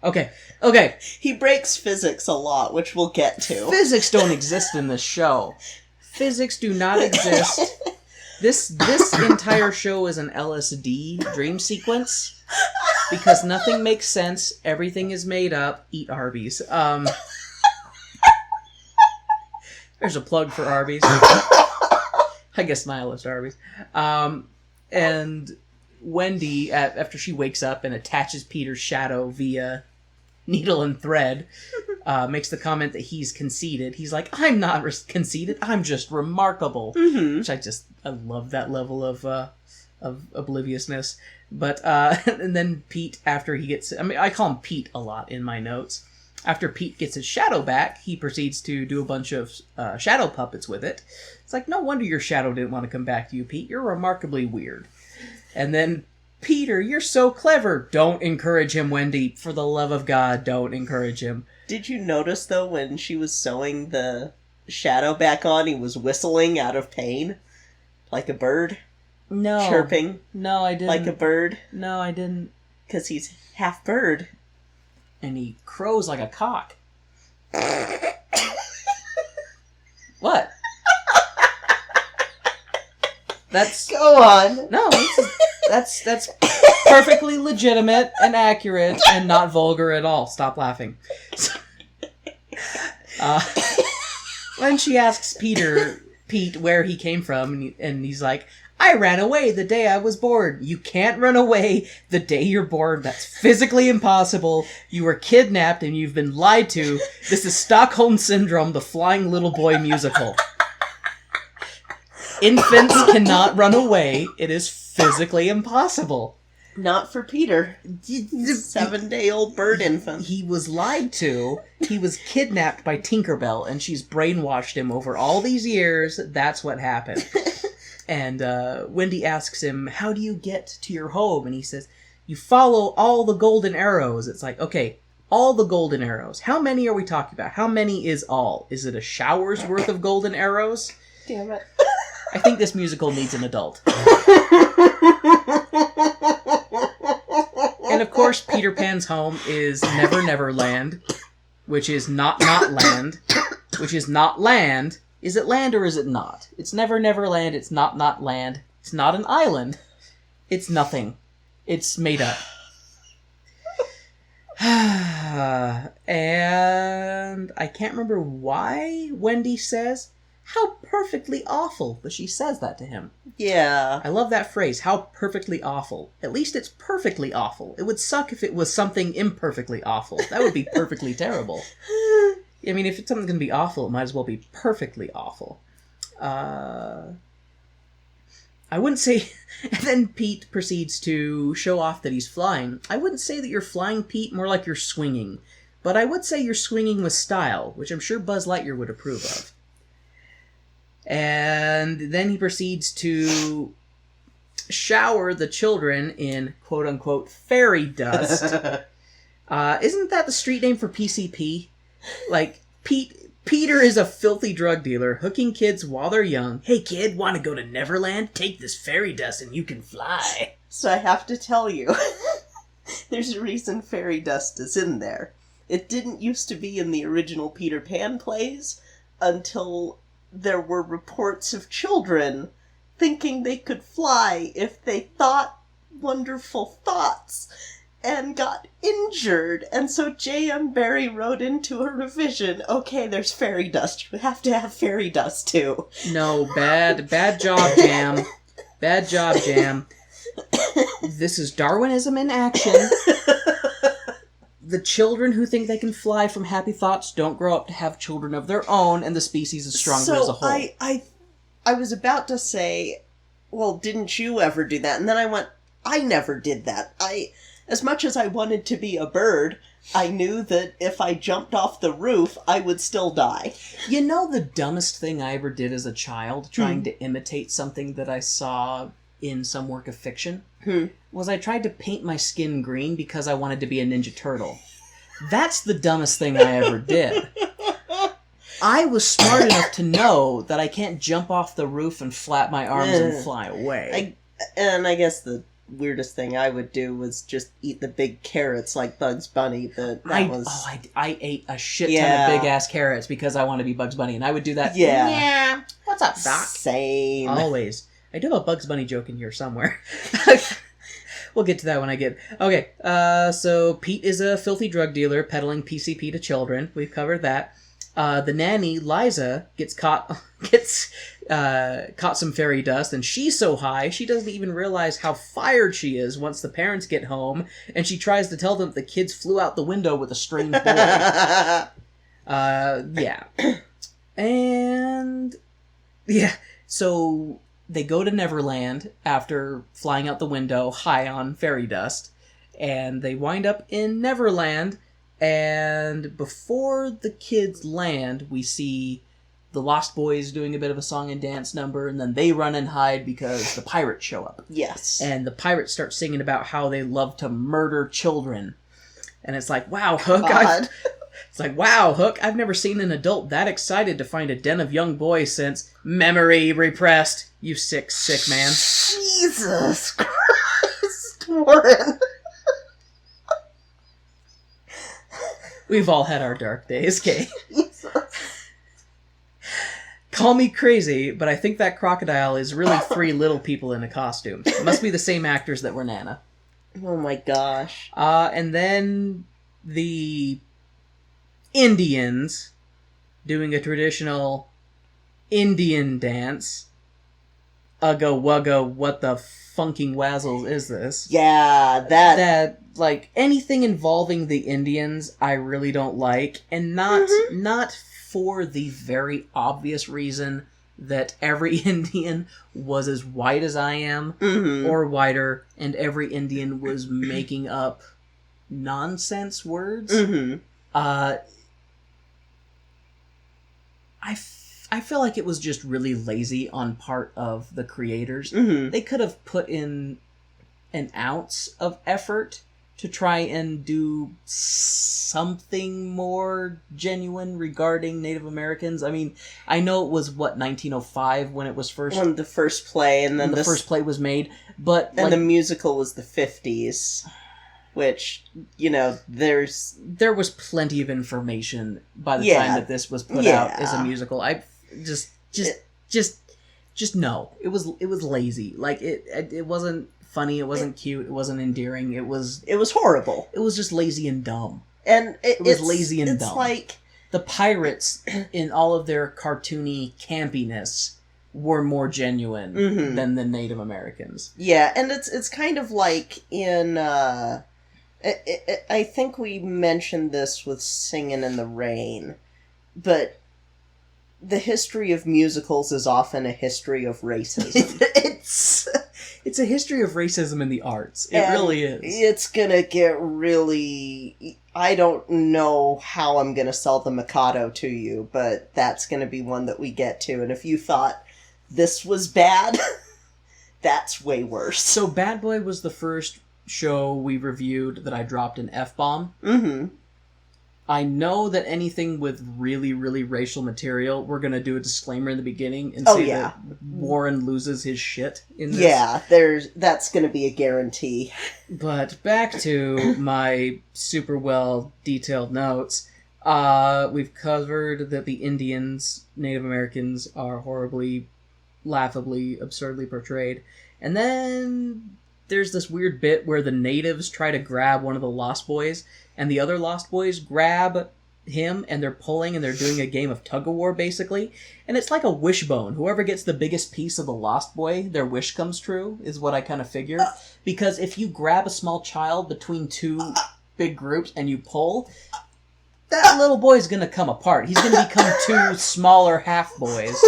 A: Okay.
B: He breaks physics a lot, which we'll get to.
A: Physics don't exist in this show. Physics do not exist. This entire show is an LSD dream sequence. Because nothing makes sense, everything is made up. Eat Arby's. There's a plug for Arby's. I guess nihilist Arby's. And Wendy, after she wakes up and attaches Peter's shadow via needle and thread, makes the comment that he's conceited. He's like, I'm not conceited, I'm just remarkable. Which I love that level of obliviousness. But, and then Pete, after he gets, I call him Pete a lot in my notes. After Pete gets his shadow back, he proceeds to do a bunch of shadow puppets with it. It's like, no wonder your shadow didn't want to come back to you, Pete. You're remarkably weird. And then, Peter, you're so clever. Don't encourage him, Wendy. For the love of God, don't encourage him.
B: Did you notice, though, when she was sewing the shadow back on, he was whistling out of pain? Like a bird?
A: No.
B: Chirping?
A: No, I didn't.
B: Like a bird?
A: No, I didn't.
B: Because he's half bird.
A: And he crows like a cock. What? That's...
B: Go on.
A: No, that's perfectly legitimate and accurate and not vulgar at all. Stop laughing. When she asks Pete where he came from, and he's like, I ran away the day I was born. You can't run away the day you're born. That's physically impossible. You were kidnapped and you've been lied to. This is Stockholm Syndrome, the Flying Little Boy musical. Infants cannot run away. It is physically impossible.
B: Not for Peter. 7-day-old bird infant.
A: He was lied to. He was kidnapped by Tinkerbell, and she's brainwashed him over all these years. That's what happened. And Wendy asks him, how do you get to your home? And he says, you follow all the golden arrows. It's like, okay, all the golden arrows. How many are we talking about? How many is all? Is it a shower's worth of golden arrows?
B: Damn it.
A: I think this musical needs an adult. And of course, Peter Pan's home is Never Never Land, which is not land, which is not land. Is it land or is it not? It's Never Never Land, it's not land. It's not an island. It's nothing. It's made up. And I can't remember why Wendy says, how perfectly awful, but she says that to him.
B: Yeah.
A: I love that phrase, how perfectly awful. At least it's perfectly awful. It would suck if it was something imperfectly awful. That would be perfectly terrible. I mean, if something's going to be awful, it might as well be perfectly awful. I wouldn't say... And then Pete proceeds to show off that he's flying. I wouldn't say that you're flying, Pete, more like you're swinging. But I would say you're swinging with style, which I'm sure Buzz Lightyear would approve of. And then he proceeds to shower the children in quote-unquote fairy dust. Isn't that the street name for PCP? Like, Peter is a filthy drug dealer, hooking kids while they're young. Hey kid, want to go to Neverland? Take this fairy dust and you can fly.
B: So I have to tell you, there's a reason fairy dust is in there. It didn't used to be in the original Peter Pan plays until there were reports of children thinking they could fly if they thought wonderful thoughts and got injured. And so J.M. Barrie wrote into a revision, okay, there's fairy dust. You have to have fairy dust too.
A: No, bad job, Jam. Bad job, Jam. This is Darwinism in action. The children who think they can fly from happy thoughts don't grow up to have children of their own, and the species is stronger as a whole.
B: I was about to say, well, didn't you ever do that? And then I went, I never did that. As much as I wanted to be a bird, I knew that if I jumped off the roof, I would still die.
A: You know the dumbest thing I ever did as a child, trying to imitate something that I saw in some work of fiction? Was I tried to paint my skin green because I wanted to be a Ninja Turtle. That's the dumbest thing I ever did. I was smart enough to know that I can't jump off the roof and flap my arms and fly away.
B: I guess the weirdest thing I would do was just eat the big carrots like Bugs Bunny.
A: I ate a shit ton of big-ass carrots because I wanted to be Bugs Bunny, and I would do that.
B: Yeah.
A: What's up, Doc?
B: Same.
A: Always. I do have a Bugs Bunny joke in here somewhere. We'll get to that when I get... Okay, so Pete is a filthy drug dealer peddling PCP to children. We've covered that. The nanny, Liza, gets caught some fairy dust, and she's so high, she doesn't even realize how fired she is once the parents get home, and she tries to tell them that the kids flew out the window with a strange boy. Yeah. And... yeah, so... they go to Neverland after flying out the window high on fairy dust, and they wind up in Neverland, and before the kids land, we see the Lost Boys doing a bit of a song and dance number, and then they run and hide because the pirates show up.
B: Yes.
A: And the pirates start singing about how they love to murder children. And it's like, wow, Hook, I've never seen an adult that excited to find a den of young boys since memory repressed. You sick man.
B: Jesus Christ, Warren.
A: We've all had our dark days, Kay. Call me crazy, but I think that crocodile is really three little people in a costume. It must be the same actors that were Nana.
B: Oh my gosh.
A: And then the Indians doing a traditional Indian dance. Ugga wugga, what the funking wazzles is this?
B: Yeah,
A: that like anything involving the Indians I really don't like, and not for the very obvious reason that every Indian was as white as I am or whiter, and every Indian was making up nonsense words. I feel like it was just really lazy on part of the creators.
B: Mm-hmm.
A: They could have put in an ounce of effort to try and do something more genuine regarding Native Americans. I mean, I know it was, 1905 when it was first...
B: When the first play, and then
A: the first play was made, but...
B: And the musical was the 50s, which, there
A: was plenty of information by the time that this was put out as a musical. I just no. It was lazy. Like, it wasn't funny, it wasn't cute, it wasn't endearing, it was
B: horrible.
A: It was just lazy and dumb.
B: And
A: it was lazy and dumb.
B: It's like...
A: The pirates, in all of their cartoony campiness, were more genuine than the Native Americans.
B: Yeah, and it's kind of like in... I think we mentioned this with Singin' in the Rain, but the history of musicals is often a history of racism.
A: It's a history of racism in the arts. It really is.
B: It's gonna get really... I don't know how I'm gonna sell the Mikado to you, but that's gonna be one that we get to. And if you thought this was bad, that's way worse.
A: So Bad Boy was the first show we reviewed that I dropped an F-bomb.
B: Mm-hmm.
A: I know that anything with really, really racial material, we're going to do a disclaimer in the beginning and say that Warren loses his shit in this.
B: Yeah, that's going to be a guarantee.
A: But back to my super well detailed notes. We've covered that the Indians, Native Americans, are horribly, laughably, absurdly portrayed. And then there's this weird bit where the natives try to grab one of the Lost Boys, and the other Lost Boys grab him, and they're pulling, and they're doing a game of tug-of-war, basically. And it's like a wishbone. Whoever gets the biggest piece of the Lost Boy, their wish comes true, is what I kind of figure. Because if you grab a small child between two big groups and you pull, that little boy's gonna come apart. He's gonna become two smaller half-boys.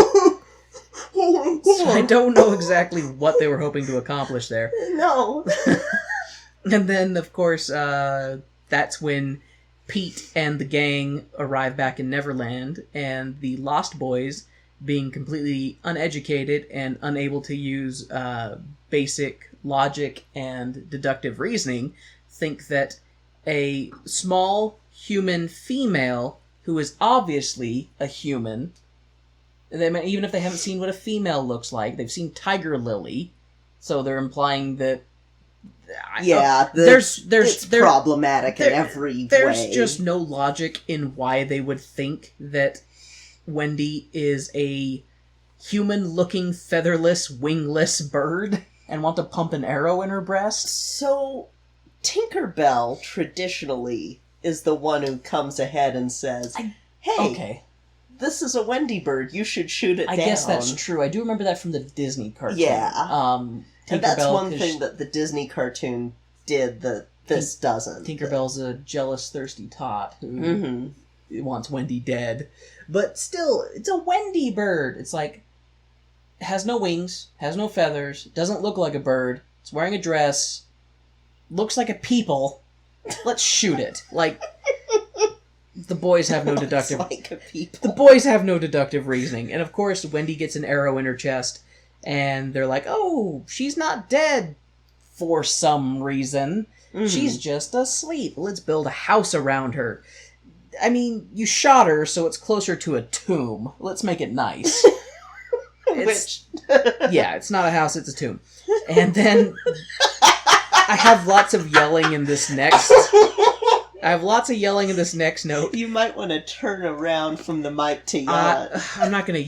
A: So I don't know exactly what they were hoping to accomplish there.
B: No.
A: And then, of course, that's when Pete and the gang arrive back in Neverland, and the Lost Boys, being completely uneducated and unable to use basic logic and deductive reasoning, think that a small human female, who is obviously a human, even if they haven't seen what a female looks like, they've seen Tiger Lily, so they're implying that
B: it's problematic in every way.
A: There's just no logic in why they would think that Wendy is a human-looking, featherless, wingless bird and want to pump an arrow in her breast.
B: So, Tinkerbell, traditionally, is the one who comes ahead and says, hey, this is a Wendy bird, you should shoot it down.
A: I guess that's true. I do remember that from the Disney cartoon.
B: Yeah. And that's one thing that the Disney cartoon did that this doesn't.
A: Tinkerbell's a jealous, thirsty tot who wants Wendy dead. But still, it's a Wendy bird. It's like, it has no wings, has no feathers, doesn't look like a bird, it's wearing a dress, looks like a peeple. Let's shoot it. Like, the boys have no deductive...
B: like a peeple.
A: The boys have no deductive reasoning. And of course, Wendy gets an arrow in her chest, and they're like, oh, she's not dead for some reason. She's just asleep. Let's build a house around her. I mean, you shot her, so it's closer to a tomb. Let's make it nice. Yeah, it's not a house, it's a tomb. And then I have lots of yelling in this next... note.
B: You might want to turn around from the mic to yell.
A: I'm not gonna...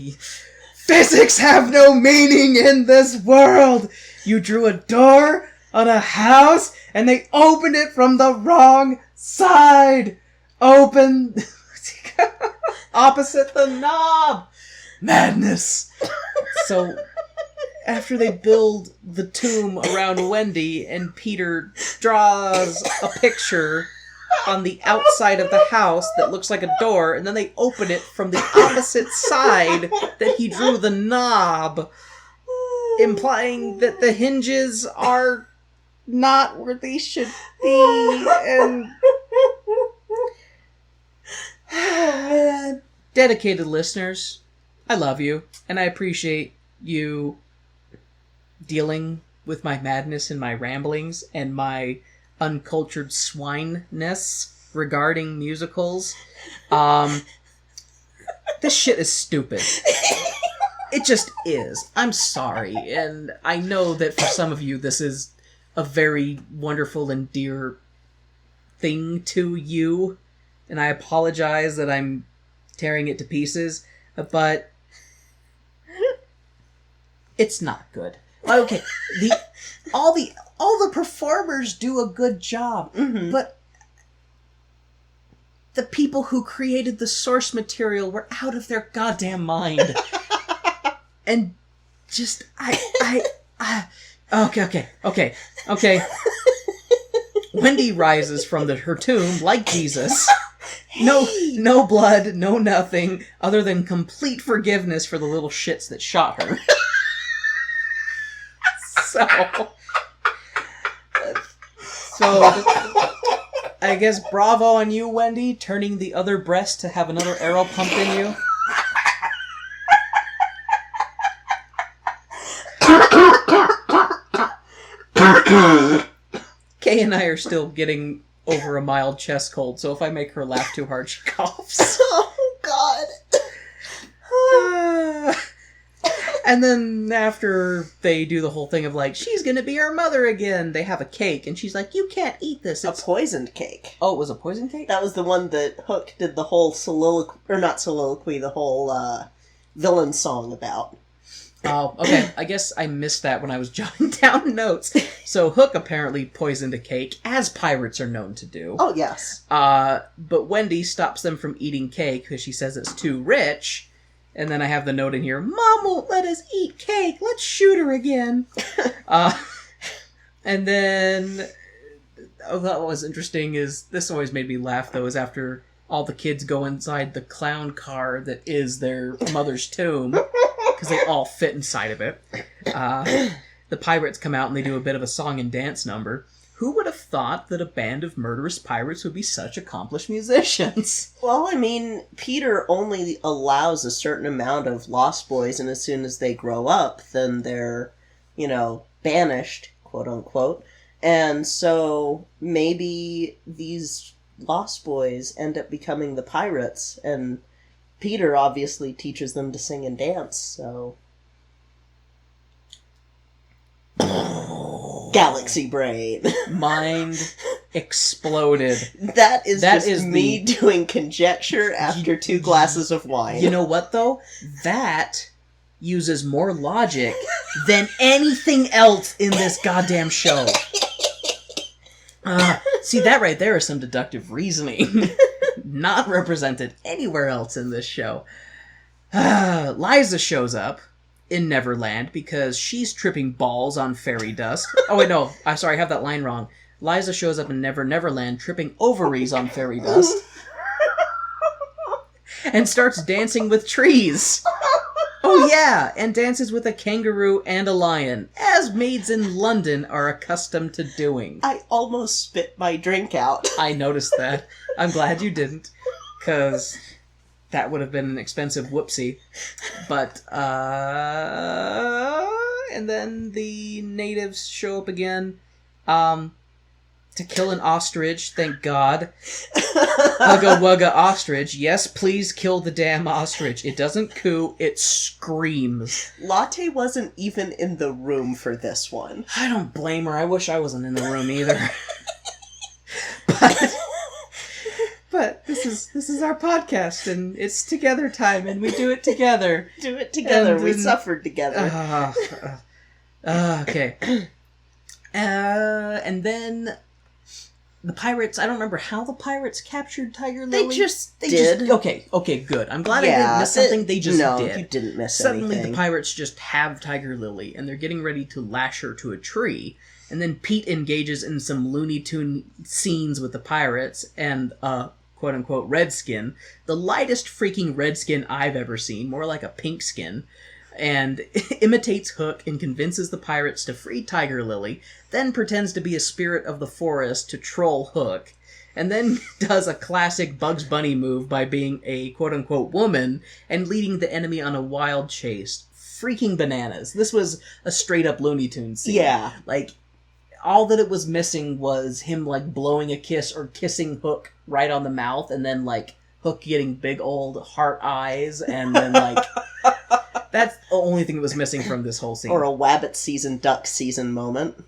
A: Physics have no meaning in this world! You drew a door on a house, and they opened it from the wrong side! Open... opposite the knob! Madness! So, after they build the tomb around Wendy, and Peter draws a picture on the outside of the house that looks like a door, and then they open it from the opposite side that he drew the knob, implying that the hinges are not where they should be, and... Oh, man. Dedicated listeners, I love you, and I appreciate you dealing with my madness and my ramblings and my uncultured swineness regarding musicals. This shit is stupid. It just is. I'm sorry, and I know that for some of you this is a very wonderful and dear thing to you, and I apologize that I'm tearing it to pieces, but it's not good. Okay, all the performers do a good job, but the people who created the source material were out of their goddamn mind. And just, okay. Wendy rises from her tomb like Jesus. Hey. No blood, no nothing, other than complete forgiveness for the little shits that shot her. So, I guess bravo on you, Wendy, turning the other breast to have another arrow pumped in you. Kay and I are still getting over a mild chest cold, so if I make her laugh too hard, she coughs.
B: Oh, God.
A: And then after they do the whole thing of like, she's gonna be our mother again, they have a cake, and she's like, you can't eat this.
B: It's a poisoned cake.
A: Oh, it was a poison cake?
B: That was the one that Hook did the whole the whole villain song about.
A: Oh, okay. I guess I missed that when I was jotting down notes. So Hook apparently poisoned a cake, as pirates are known to do.
B: Oh, yes.
A: But Wendy stops them from eating cake because she says it's too rich. And then I have the note in here, Mom won't let us eat cake. Let's shoot her again. And then, what was interesting is, this always made me laugh, though, is after all the kids go inside the clown car that is their mother's tomb, because they all fit inside of it. The pirates come out and they do a bit of a song and dance number. Who would have thought that a band of murderous pirates would be such accomplished musicians?
B: Well, I mean, Peter only allows a certain amount of Lost Boys, and as soon as they grow up, then they're, banished, quote unquote. And so maybe these Lost Boys end up becoming the pirates, and Peter obviously teaches them to sing and dance, so... Galaxy brain.
A: Mind exploded.
B: That is me doing conjecture after 2 glasses of wine.
A: You know what, though? That uses more logic than anything else in this goddamn show. See, that right there is some deductive reasoning. Not represented anywhere else in this show. Liza shows up in Neverland because she's tripping balls on fairy dust. Oh, wait, no. I'm sorry, I have that line wrong. Liza shows up in Neverland tripping ovaries on fairy dust and starts dancing with trees. Oh, yeah, and dances with a kangaroo and a lion, as maids in London are accustomed to doing.
B: I almost spit my drink out.
A: I noticed that. I'm glad you didn't, because that would have been an expensive whoopsie. But, and then the natives show up again, to kill an ostrich, thank God. Ugga wugga ostrich. Yes, please kill the damn ostrich. It doesn't coo, it screams.
B: Latte wasn't even in the room for this one.
A: I don't blame her. I wish I wasn't in the room either. But this is our podcast, and it's together time, and we do it together.
B: Do it together. We suffered together.
A: Okay. And then the pirates, I don't remember how the pirates captured Tiger Lily.
B: They just did.
A: Okay, good. I'm glad I didn't miss something. They just did.
B: No, you didn't miss anything.
A: Suddenly the pirates just have Tiger Lily, and they're getting ready to lash her to a tree. And then Pete engages in some Looney Tune scenes with the pirates, and quote-unquote redskin, the lightest freaking redskin I've ever seen, more like a pink skin, and imitates Hook and convinces the pirates to free Tiger Lily, then pretends to be a spirit of the forest to troll Hook, and then does a classic Bugs Bunny move by being a quote-unquote woman and leading the enemy on a wild chase. Freaking bananas. This was a straight-up Looney Tunes scene.
B: Yeah.
A: Like, all that it was missing was him, like, blowing a kiss or kissing Hook right on the mouth, and then, like, Hook getting big old heart eyes, and then, like... That's the only thing that was missing from this whole scene.
B: Or a Wabbit season, duck season moment.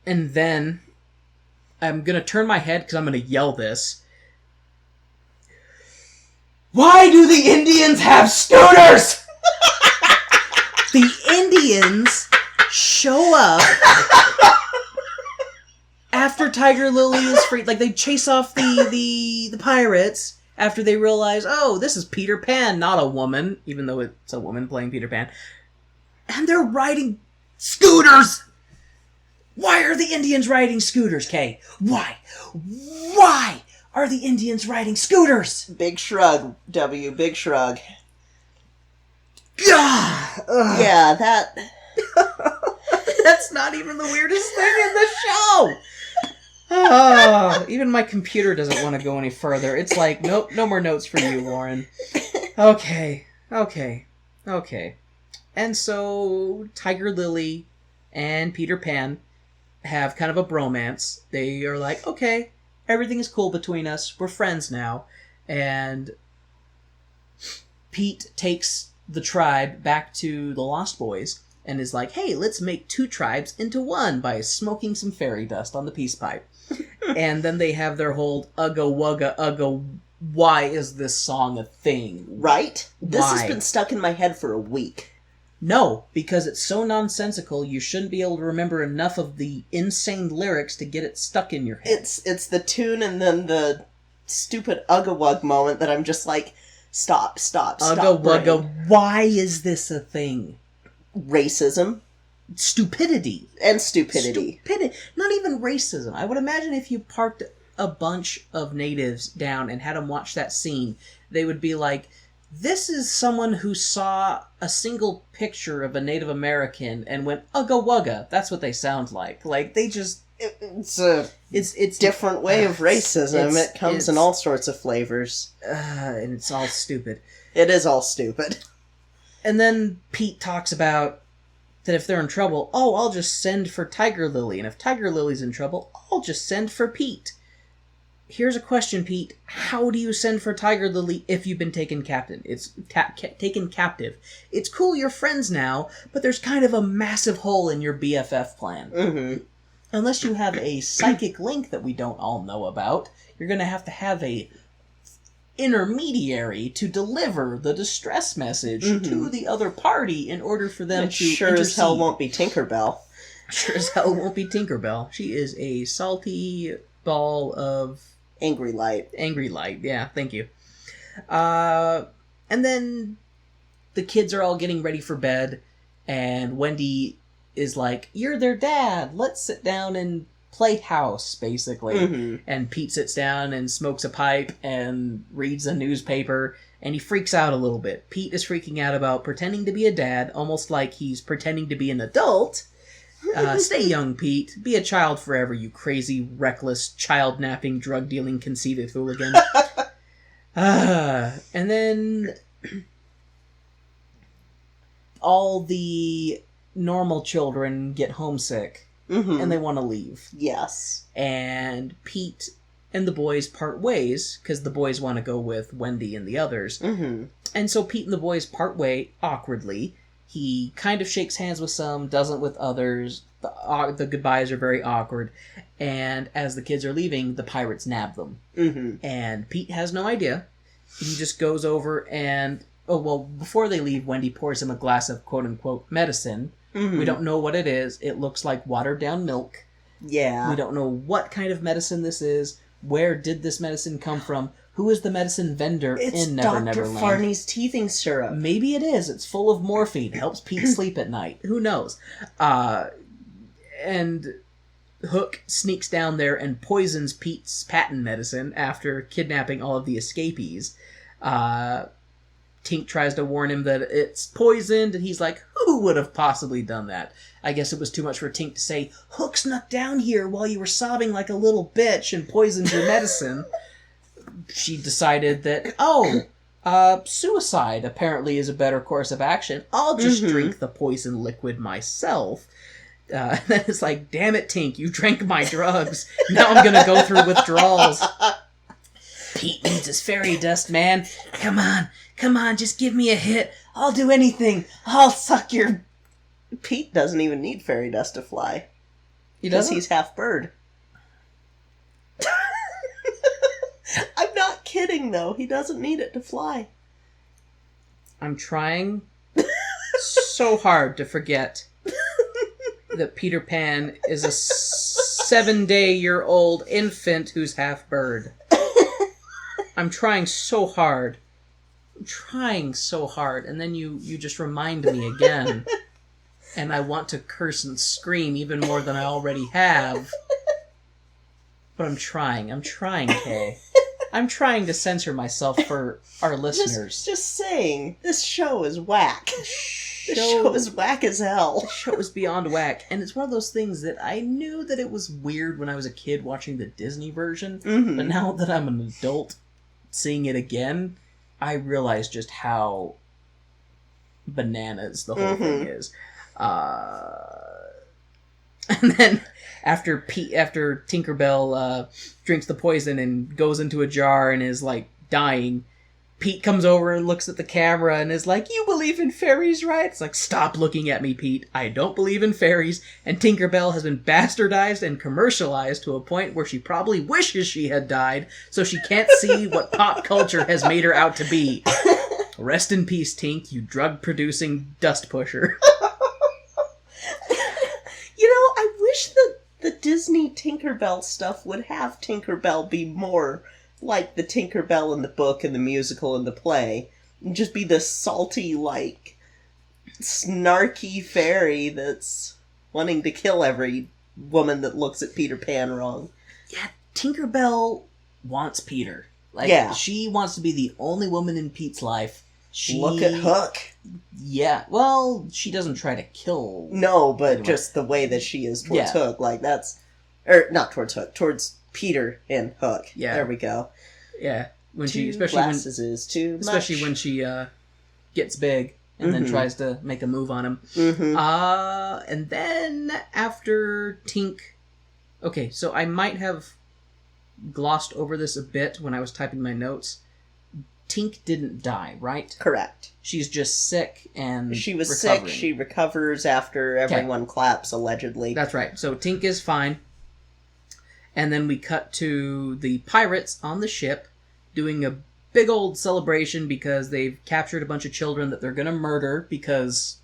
A: And then, I'm gonna turn my head, because I'm gonna yell this.
B: Why do the Indians have scooters?
A: The Indians show up after Tiger Lily is free. Like, they chase off the pirates after they realize, oh, this is Peter Pan, not a woman, even though it's a woman playing Peter Pan. And they're riding scooters! Why are the Indians riding scooters, Kay? Why? Why are the Indians riding scooters?
B: Big shrug, W. Big shrug.
A: Yeah,
B: that...
A: That's not even the weirdest thing in the show! Oh, even my computer doesn't want to go any further. It's like, nope, no more notes for you, Lauren. Okay. And so, Tiger Lily and Peter Pan have kind of a bromance. They are like, okay, everything is cool between us. We're friends now. And Pete takes the tribe back to the Lost Boys and is like, hey, let's make 2 tribes into one by smoking some fairy dust on the peace pipe. And then they have their whole ugga wugga ugga, why is this song a thing?
B: Right? This
A: Why?
B: has been stuck in my head for a week.
A: No, because it's so nonsensical, you shouldn't be able to remember enough of the insane lyrics to get it stuck in your head.
B: It's the tune and then the stupid ugga wug moment that I'm just like, stop.
A: Ugga wugga, why is this a thing?
B: Racism.
A: Stupidity.
B: And stupidity.
A: Not even racism. I would imagine if you parked a bunch of natives down and had them watch that scene, they would be like, this is someone who saw a single picture of a Native American and went, ugga wugga. That's what they sound like. Like, they just...
B: It's a different way of racism. It comes in all sorts of flavors.
A: And it's all stupid.
B: It is all stupid.
A: And then Pete talks about that if they're in trouble, oh, I'll just send for Tiger Lily. And if Tiger Lily's in trouble, I'll just send for Pete. Here's a question, Pete. How do you send for Tiger Lily if you've been taken captive? Taken captive. It's cool you're friends now, but there's kind of a massive hole in your BFF plan.
B: Mm-hmm.
A: Unless you have a psychic link that we don't all know about, you're going to have a intermediary to deliver the distress message to the other party in order for them to
B: sure
A: intercede.
B: as hell won't be Tinkerbell.
A: Sure as hell won't be Tinkerbell. She is a salty ball of...
B: Angry light.
A: Angry light, yeah, thank you. And then the kids are all getting ready for bed, and Wendy is like, you're their dad, let's sit down and play house, basically.
B: Mm-hmm.
A: And Pete sits down and smokes a pipe and reads a newspaper, and he freaks out a little bit. Pete is freaking out about pretending to be a dad, almost like he's pretending to be an adult. Stay young, Pete. Be a child forever, you crazy, reckless, child-napping, drug-dealing, conceited hooligan. And then all the normal children get homesick.
B: Mm-hmm.
A: And they want to leave.
B: Yes.
A: And Pete and the boys part ways, because the boys want to go with Wendy and the others.
B: Mm-hmm.
A: And so Pete and the boys part way awkwardly. He kind of shakes hands with some, doesn't with others. The goodbyes are very awkward. And as the kids are leaving, the pirates nab them.
B: Mm-hmm.
A: And Pete has no idea. He just goes over and... Oh, well, before they leave, Wendy pours him a glass of quote-unquote medicine.
B: Mm-hmm.
A: We don't know what it is. It looks like watered-down milk.
B: Yeah.
A: We don't know what kind of medicine this is. Where did this medicine come from? Who is the medicine vendor in Never Neverland?
B: It's Dr. Farney's teething syrup.
A: Maybe it is. It's full of morphine. Helps Pete sleep at night. Who knows? And Hook sneaks down there and poisons Pete's patent medicine after kidnapping all of the escapees. Tink tries to warn him that it's poisoned, and he's like, who Who would have possibly done that? I guess it was too much for Tink to say, Hook snuck down here while you were sobbing like a little bitch and poisoned your medicine. She decided that, suicide apparently is a better course of action. I'll just drink the poison liquid myself. Then it's like, damn it, Tink, you drank my drugs. Now I'm gonna go through withdrawals. Pete needs his fairy dust, man. Come on, just give me a hit. I'll do anything. I'll suck your...
B: Pete doesn't even need fairy dust to fly.
A: He
B: Because
A: doesn't?
B: he's half bird. I'm not kidding, though. He doesn't need it to fly.
A: I'm trying so hard to forget that Peter Pan is a 7-day-year-old infant who's half bird. I'm trying so hard. And then you just remind me again. And I want to curse and scream even more than I already have. But I'm trying, Kay. I'm trying to censor myself for our listeners.
B: Just saying, this show is whack. This show is whack as hell.
A: The show is beyond whack. And it's one of those things that I knew that it was weird when I was a kid watching the Disney version.
B: Mm-hmm.
A: But now that I'm an adult seeing it again, I realize just how bananas the whole thing is. And then after Tinkerbell drinks the poison and goes into a jar and is like dying, Pete comes over and looks at the camera and is like, "You believe in fairies, right?" It's like, stop looking at me, Pete. I don't believe in fairies. And Tinkerbell has been bastardized and commercialized to a point where she probably wishes she had died, so she can't see what pop culture has made her out to be. Rest in peace, Tink, you drug-producing dust pusher.
B: I wish that the Disney Tinkerbell stuff would have Tinkerbell be more like the Tinkerbell in the book and the musical and the play. And just be the salty, snarky fairy that's wanting to kill every woman that looks at Peter Pan wrong.
A: Yeah, Tinkerbell wants Peter. She wants to be the only woman in Pete's life.
B: Look at Hook.
A: Yeah, well, she doesn't try to kill...
B: No, but just the way that she is towards Hook, that's... not towards Hook, towards Peter and Hook. Yeah. There we go.
A: Yeah. When
B: Especially
A: when she gets big and then tries to make a move on him.
B: Mm-hmm.
A: And then after Tink... Okay, so I might have glossed over this a bit when I was typing my notes. Tink didn't die, right?
B: Correct.
A: She's just sick and
B: she was
A: recovering.
B: sick. She recovers after everyone claps, allegedly.
A: That's right. So Tink is fine. And then we cut to the pirates on the ship doing a big old celebration because they've captured a bunch of children that they're going to murder because...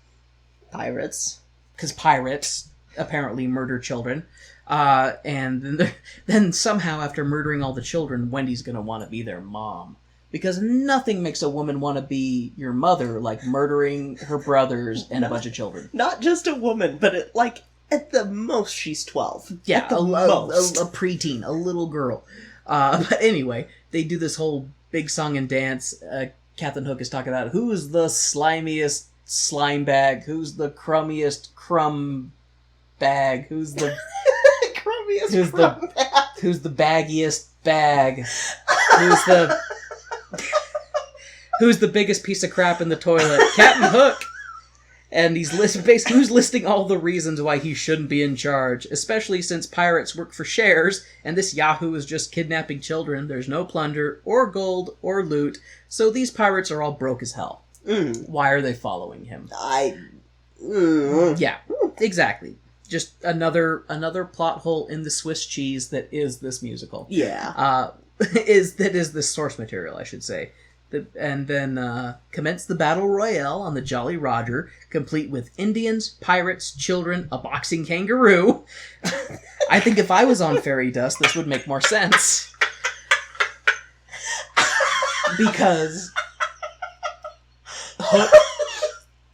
B: Pirates.
A: Because pirates apparently murder children. And then somehow after murdering all the children, Wendy's going to want to be their mom. Because nothing makes a woman want to be your mother like murdering her brothers and a bunch of children.
B: Not just a woman, but at the most she's 12.
A: Yeah, a preteen, a little girl. But anyway, they do this whole big song and dance. Captain Hook is talking about who's the slimiest slime bag, who's the crummiest crumb bag, who's the
B: crummiest crumb bag,
A: who's the baggiest bag, who's the biggest piece of crap in the toilet? Captain Hook! And he's who's listing all the reasons why he shouldn't be in charge, especially since pirates work for shares, and this yahoo is just kidnapping children. There's no plunder, or gold, or loot, so these pirates are all broke as hell. Why are they following him? Yeah, exactly. Just another plot hole in the Swiss cheese that is this musical.
B: Yeah.
A: Is this source material, I should say. And then commence the battle royale on the Jolly Roger, complete with Indians, pirates, children, a boxing kangaroo. I think if I was on fairy dust, this would make more sense. Because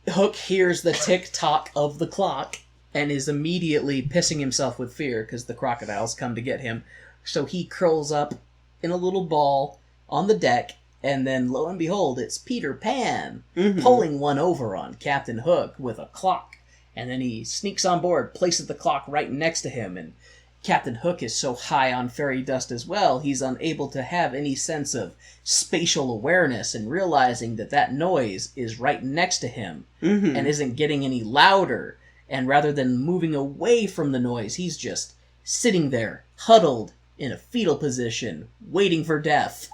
A: Hook hears the tick-tock of the clock and is immediately pissing himself with fear because the crocodiles come to get him. So he curls up in a little ball on the deck And then, lo and behold, it's Peter Pan pulling one over on Captain Hook with a clock. And then he sneaks on board, places the clock right next to him, and Captain Hook is so high on fairy dust as well, he's unable to have any sense of spatial awareness and realizing that noise is right next to him and isn't getting any louder. And rather than moving away from the noise, he's just sitting there, huddled in a fetal position, waiting for death.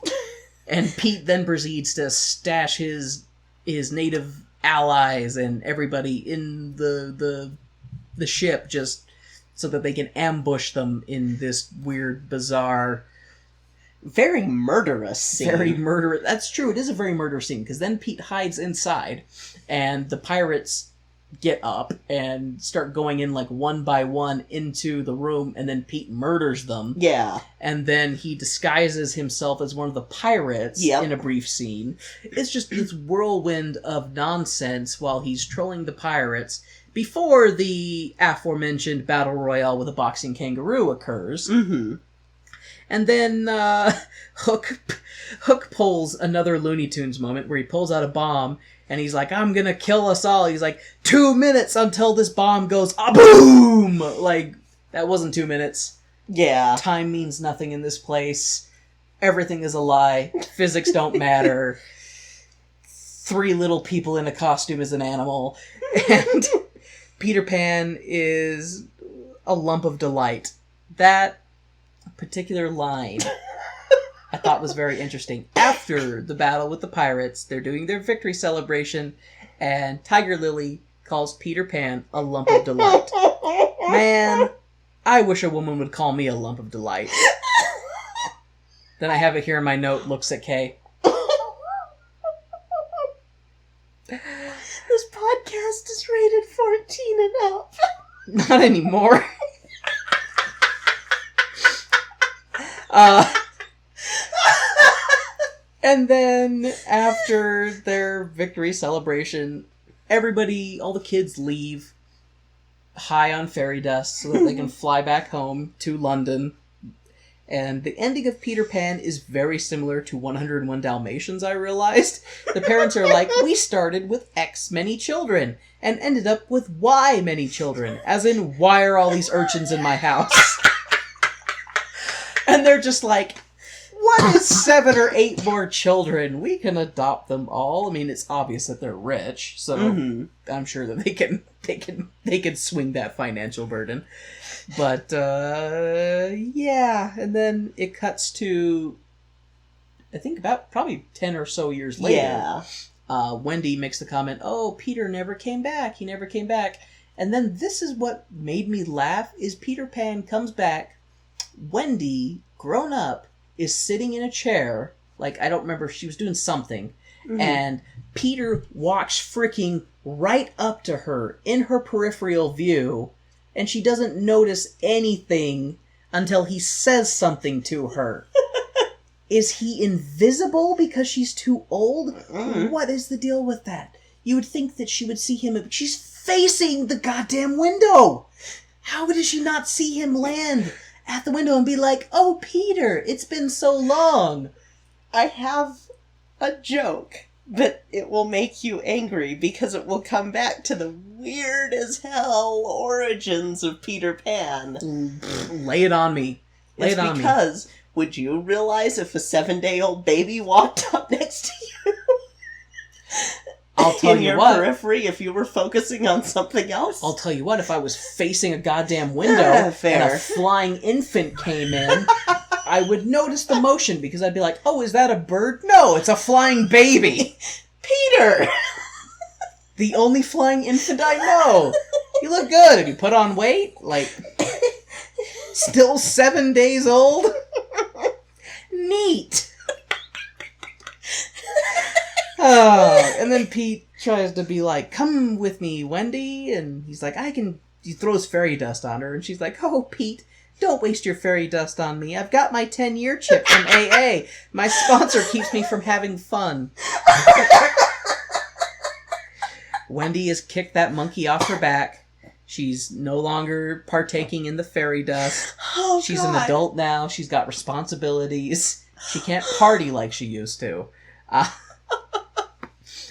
A: And Pete then proceeds to stash his native allies and everybody in the ship just so that they can ambush them in this weird, bizarre,
B: very murderous scene.
A: Very murderous. That's true. It is a very murderous scene, because then Pete hides inside, and the pirates get up and start going in like one by one into the room, and then Pete murders them.
B: Yeah.
A: And then he disguises himself as one of the pirates in a brief scene. It's just this whirlwind of nonsense while he's trolling the pirates before the aforementioned battle royale with a boxing kangaroo occurs.
B: Mm-hmm.
A: And then Hook pulls another Looney Tunes moment where he pulls out a bomb and he's like, I'm gonna kill us all. He's like, 2 minutes until this bomb goes boom! Like, that wasn't 2 minutes.
B: Yeah.
A: Time means nothing in this place. Everything is a lie. Physics don't matter. 3 little people in a costume is an animal. And Peter Pan is a lump of delight. That particular line I thought was very interesting. After the battle with the pirates, they're doing their victory celebration, and Tiger Lily calls Peter Pan a lump of delight. Man, I wish a woman would call me a lump of delight. Then I have it here in my note, looks at Kay.
B: This podcast is rated 14 and up.
A: Not anymore. And then, after their victory celebration, everybody, all the kids leave high on fairy dust so that they can fly back home to London. And the ending of Peter Pan is very similar to 101 Dalmatians, I realized. The parents are like, we started with X many children and ended up with Y many children. As in, why are all these urchins in my house? And they're just like, what is 7 or 8 more children? We can adopt them all. I mean, it's obvious that they're rich, so I'm sure that they can swing that financial burden. But yeah, and then it cuts to, I think about probably 10 or so years later.
B: Yeah.
A: Wendy makes the comment, "Oh, Peter never came back. He never came back." And then this is what made me laugh: is Peter Pan comes back. Wendy, grown up, is sitting in a chair, like, I don't remember, she was doing something, and Peter walks freaking right up to her in her peripheral view, and she doesn't notice anything until he says something to her. Is he invisible because she's too old? What is the deal with that? You would think that she would see him, but she's facing the goddamn window! How did she not see him land at the window and be like, oh, Peter, it's been so long?
B: I have a joke, but it will make you angry because it will come back to the weird as hell origins of Peter Pan.
A: Lay it on me.
B: It's because, would you realize if a 7-day-old baby walked up next to you?
A: I'll tell you what.
B: In your periphery, if you were focusing on something else?
A: I'll tell you what, if I was facing a goddamn window and a flying infant came in, I would notice the motion because I'd be like, oh, is that a bird? No, it's a flying baby.
B: Peter!
A: The only flying infant I know. You look good. Have you put on weight? Like, still 7 days old? Neat. And then Pete tries to be like, come with me, Wendy. And he's like, he throws fairy dust on her. And she's like, oh, Pete, don't waste your fairy dust on me. I've got my 10-year chip from AA. My sponsor keeps me from having fun. Wendy has kicked that monkey off her back. She's no longer partaking in the fairy dust.
B: Oh,
A: She's an adult now. She's got responsibilities. She can't party like she used to.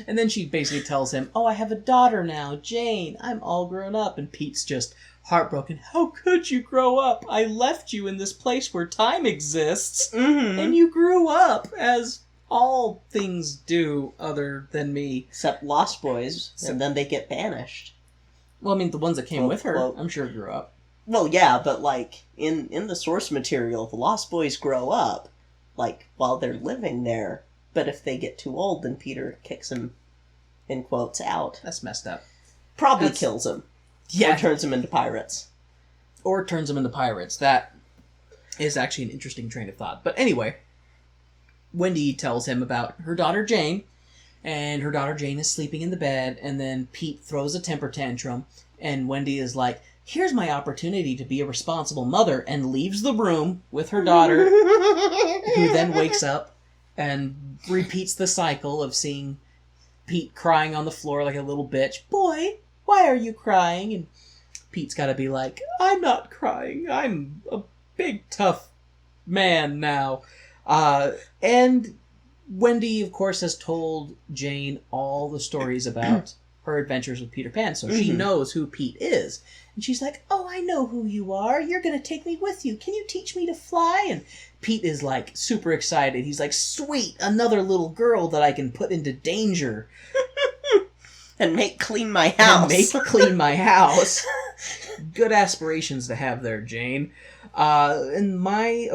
A: And then she basically tells him, oh, I have a daughter now, Jane. I'm all grown up. And Pete's just heartbroken. How could you grow up? I left you in this place where time exists.
B: Mm-hmm.
A: And you grew up, as all things do other than me.
B: Except Lost Boys, and then they get banished.
A: Well, I mean, the ones that came with her, I'm sure grew up.
B: Well, yeah, but, like, in the source material, the Lost Boys grow up, like, while they're living there. But if they get too old, then Peter kicks him, in quotes, out.
A: That's messed up.
B: Probably kills him.
A: Yeah.
B: Or turns him into pirates.
A: That is actually an interesting train of thought. But anyway, Wendy tells him about her daughter Jane, and her daughter Jane is sleeping in the bed, and then Pete throws a temper tantrum, and Wendy is like, here's my opportunity to be a responsible mother, and leaves the room with her daughter, who then wakes up and repeats the cycle of seeing Pete crying on the floor like a little bitch. Boy, why are you crying? And Pete's got to be like, I'm not crying. I'm a big, tough man now. And Wendy, of course, has told Jane all the stories about her adventures with Peter Pan, so she knows who Pete is. And she's like, oh, I know who you are. You're going to take me with you. Can you teach me to fly? And Pete is, like, super excited. He's like, sweet, another little girl that I can put into danger.
B: And make clean my house.
A: Good aspirations to have there, Jane. And my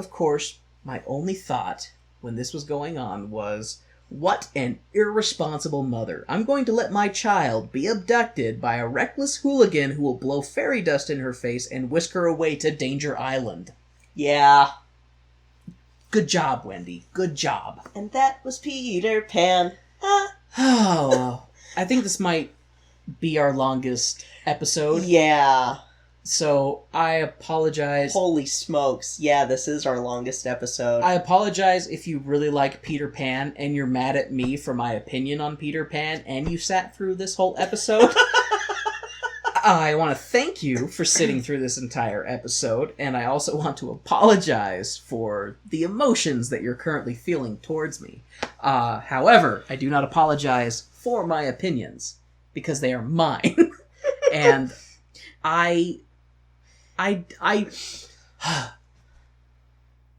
A: only thought when this was going on was, what an irresponsible mother. I'm going to let my child be abducted by a reckless hooligan who will blow fairy dust in her face and whisk her away to Danger Island.
B: Yeah.
A: Good job, Wendy. Good job.
B: And that was Peter Pan.
A: Oh, I think this might be our longest episode.
B: Yeah.
A: So, I apologize.
B: Holy smokes. Yeah, this is our longest episode.
A: I apologize if you really like Peter Pan and you're mad at me for my opinion on Peter Pan and you sat through this whole episode. I want to thank you for sitting through this entire episode, and I also want to apologize for the emotions that you're currently feeling towards me. However, I do not apologize for my opinions, because they are mine. And I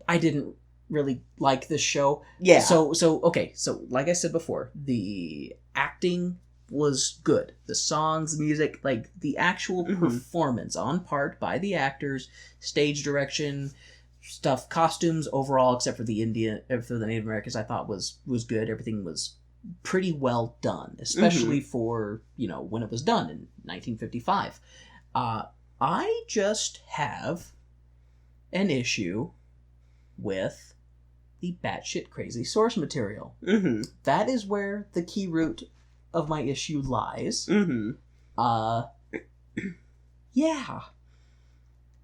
A: didn't really like this show.
B: Yeah.
A: So like I said before, the acting was good. The songs, music, like the actual performance on part by the actors, stage direction, stuff, costumes overall, except for the Native Americans, I thought was good. Everything was pretty well done, especially for, when it was done in 1955. I just have an issue with the batshit crazy source material. That is where the key root of my issue lies. Yeah.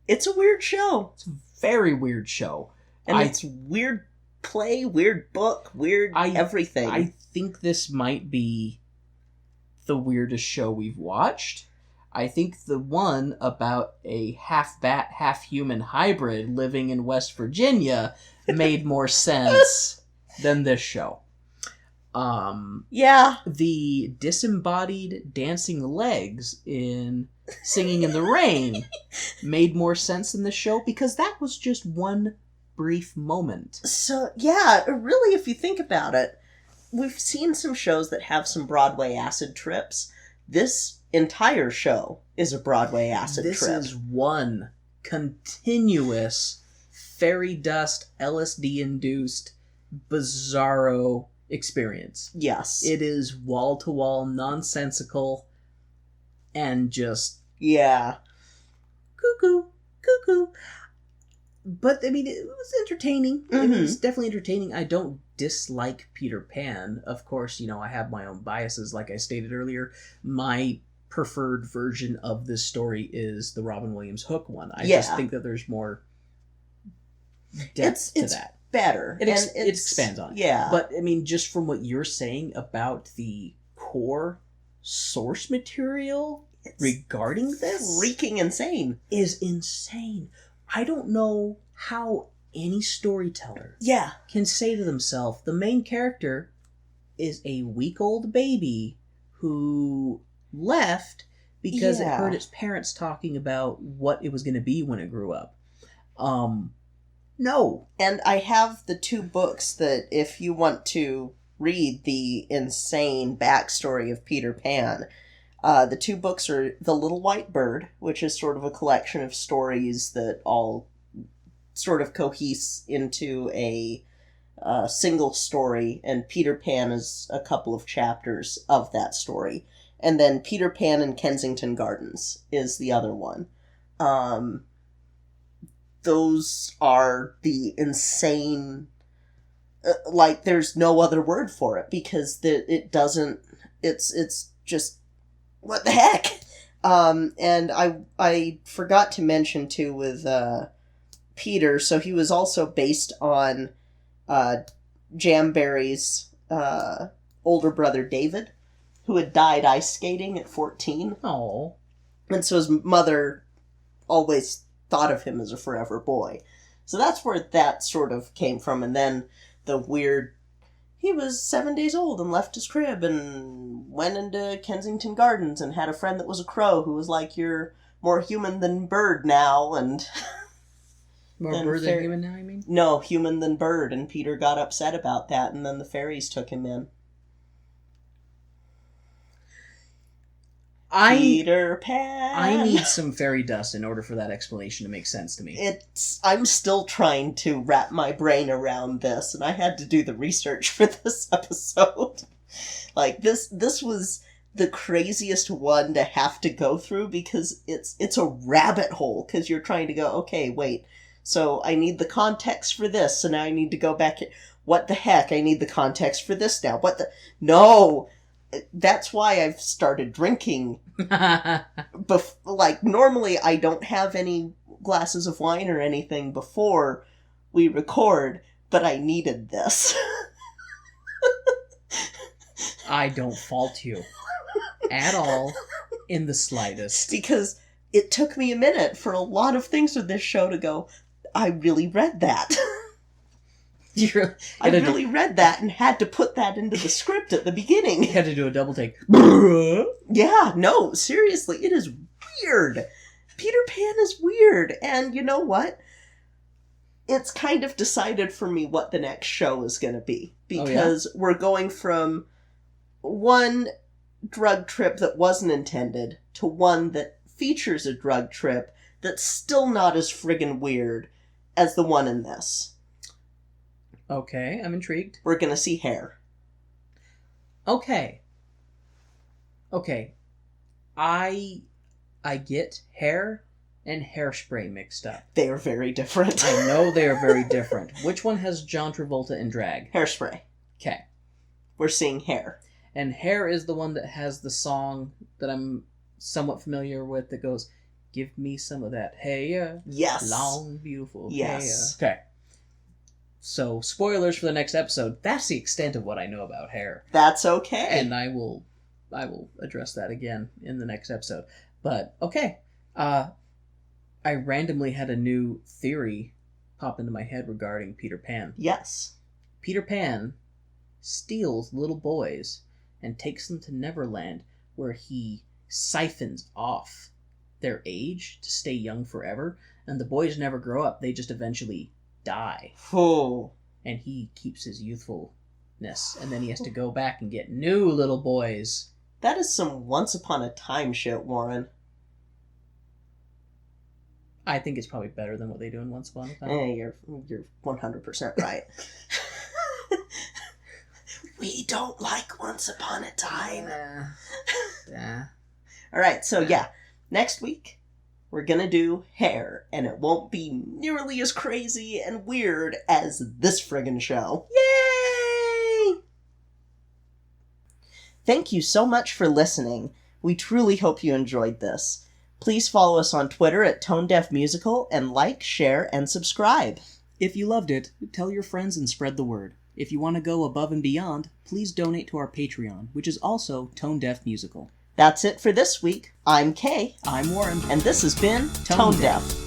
B: It's a weird show.
A: It's a very weird show.
B: And it's weird play, weird book, weird everything.
A: I think this might be the weirdest show we've watched. I think the one about a half-bat, half-human hybrid living in West Virginia made more sense than this show.
B: Yeah.
A: The disembodied dancing legs in Singing in the Rain made more sense than the show because that was just one brief moment.
B: So, yeah, really, if you think about it, we've seen some shows that have some Broadway acid trips. This entire show is a Broadway acid trip.
A: This is one continuous fairy dust, LSD-induced, bizarro experience.
B: Yes.
A: It is wall-to-wall nonsensical and just...
B: Yeah.
A: Cuckoo. But, I mean, it was entertaining. It was definitely entertaining. I don't dislike Peter Pan. Of course, I have my own biases, like I stated earlier. My preferred version of this story is the Robin Williams Hook one. I just think that there's more depth to that.
B: Better.
A: It expands on it.
B: Yeah.
A: But, I mean, just from what you're saying about the core source material regarding this...
B: freaking insane.
A: Is insane. I don't know how any storyteller
B: can
A: say to themselves, the main character is a week-old baby who left because it heard its parents talking about what it was going to be when it grew up. No.
B: And I have the 2 books that, if you want to read the insane backstory of Peter Pan, the 2 books are The Little White Bird, which is sort of a collection of stories that all sort of cohese into a single story, and Peter Pan is a couple of chapters of that story. And then Peter Pan in Kensington Gardens is the other one. Those are the insane... like, there's no other word for it, because it doesn't... It's just... what the heck? And I forgot to mention, too, with Peter, so he was also based on Jamberry's older brother, David, who had died ice skating at 14.
A: Oh.
B: And so his mother always thought of him as a forever boy. So that's where that sort of came from. And then the weird... he was 7 days old and left his crib and went into Kensington Gardens and had a friend that was a crow who was like, "You're more human than bird now," and...
A: More bird than human now, you mean?
B: No, human than bird, and Peter got upset about that, and then the fairies took him in. Peter Pan!
A: I need some fairy dust in order for that explanation to make sense to me.
B: I'm still trying to wrap my brain around this, and I had to do the research for this episode. Like, this was the craziest one to have to go through, because it's a rabbit hole, because you're trying to go, okay, wait... so I need the context for this, so now I need to go back. What the heck? I need the context for this now. What the... No! That's why I've started drinking. Like, normally I don't have any glasses of wine or anything before we record, but I needed this.
A: I don't fault you. At all. In the slightest.
B: Because it took me a minute for a lot of things with this show to go... I really read that. I really read that and had to put that into the script at the beginning.
A: You had to do a double take.
B: Yeah, no, seriously, it is weird. Peter Pan is weird, and you know what? It's kind of decided for me what the next show is going to be. Because we're going from one drug trip that wasn't intended to one that features a drug trip that's still not as friggin' weird as the one in this.
A: Okay, I'm intrigued.
B: We're gonna see hair.
A: Okay. I get hair and hairspray mixed up.
B: They are very different.
A: I know they are very different. Which one has John Travolta in drag?
B: Hairspray.
A: Okay.
B: We're seeing hair.
A: And hair is the one that has the song that I'm somewhat familiar with that goes... give me some of that hair.
B: Yes.
A: Long, beautiful
B: yes.
A: hair. Okay. So, spoilers for the next episode. That's the extent of what I know about hair.
B: That's okay.
A: And I will address that again in the next episode. But, okay. I randomly had a new theory pop into my head regarding Peter Pan.
B: Yes.
A: Peter Pan steals little boys and takes them to Neverland, where he siphons off their age to stay young forever, and the boys never grow up. They just eventually die.
B: Oh.
A: And he keeps his youthfulness, and then he has to go back and get new little boys.
B: That is some Once Upon a Time shit, Warren.
A: I think it's probably better than what they do in Once Upon a Time.
B: You're 100% right. We don't like Once Upon a Time.
A: Yeah.
B: Alright, so yeah. Next week, we're gonna do hair, and it won't be nearly as crazy and weird as this friggin' show. Yay! Thank you so much for listening. We truly hope you enjoyed this. Please follow us on Twitter at Tone Deaf Musical, and like, share, and subscribe.
A: If you loved it, tell your friends and spread the word. If you want to go above and beyond, please donate to our Patreon, which is also Tone Deaf Musical.
B: That's it for this week. I'm Kay.
A: I'm Warren.
B: And this has been Tone Deaf.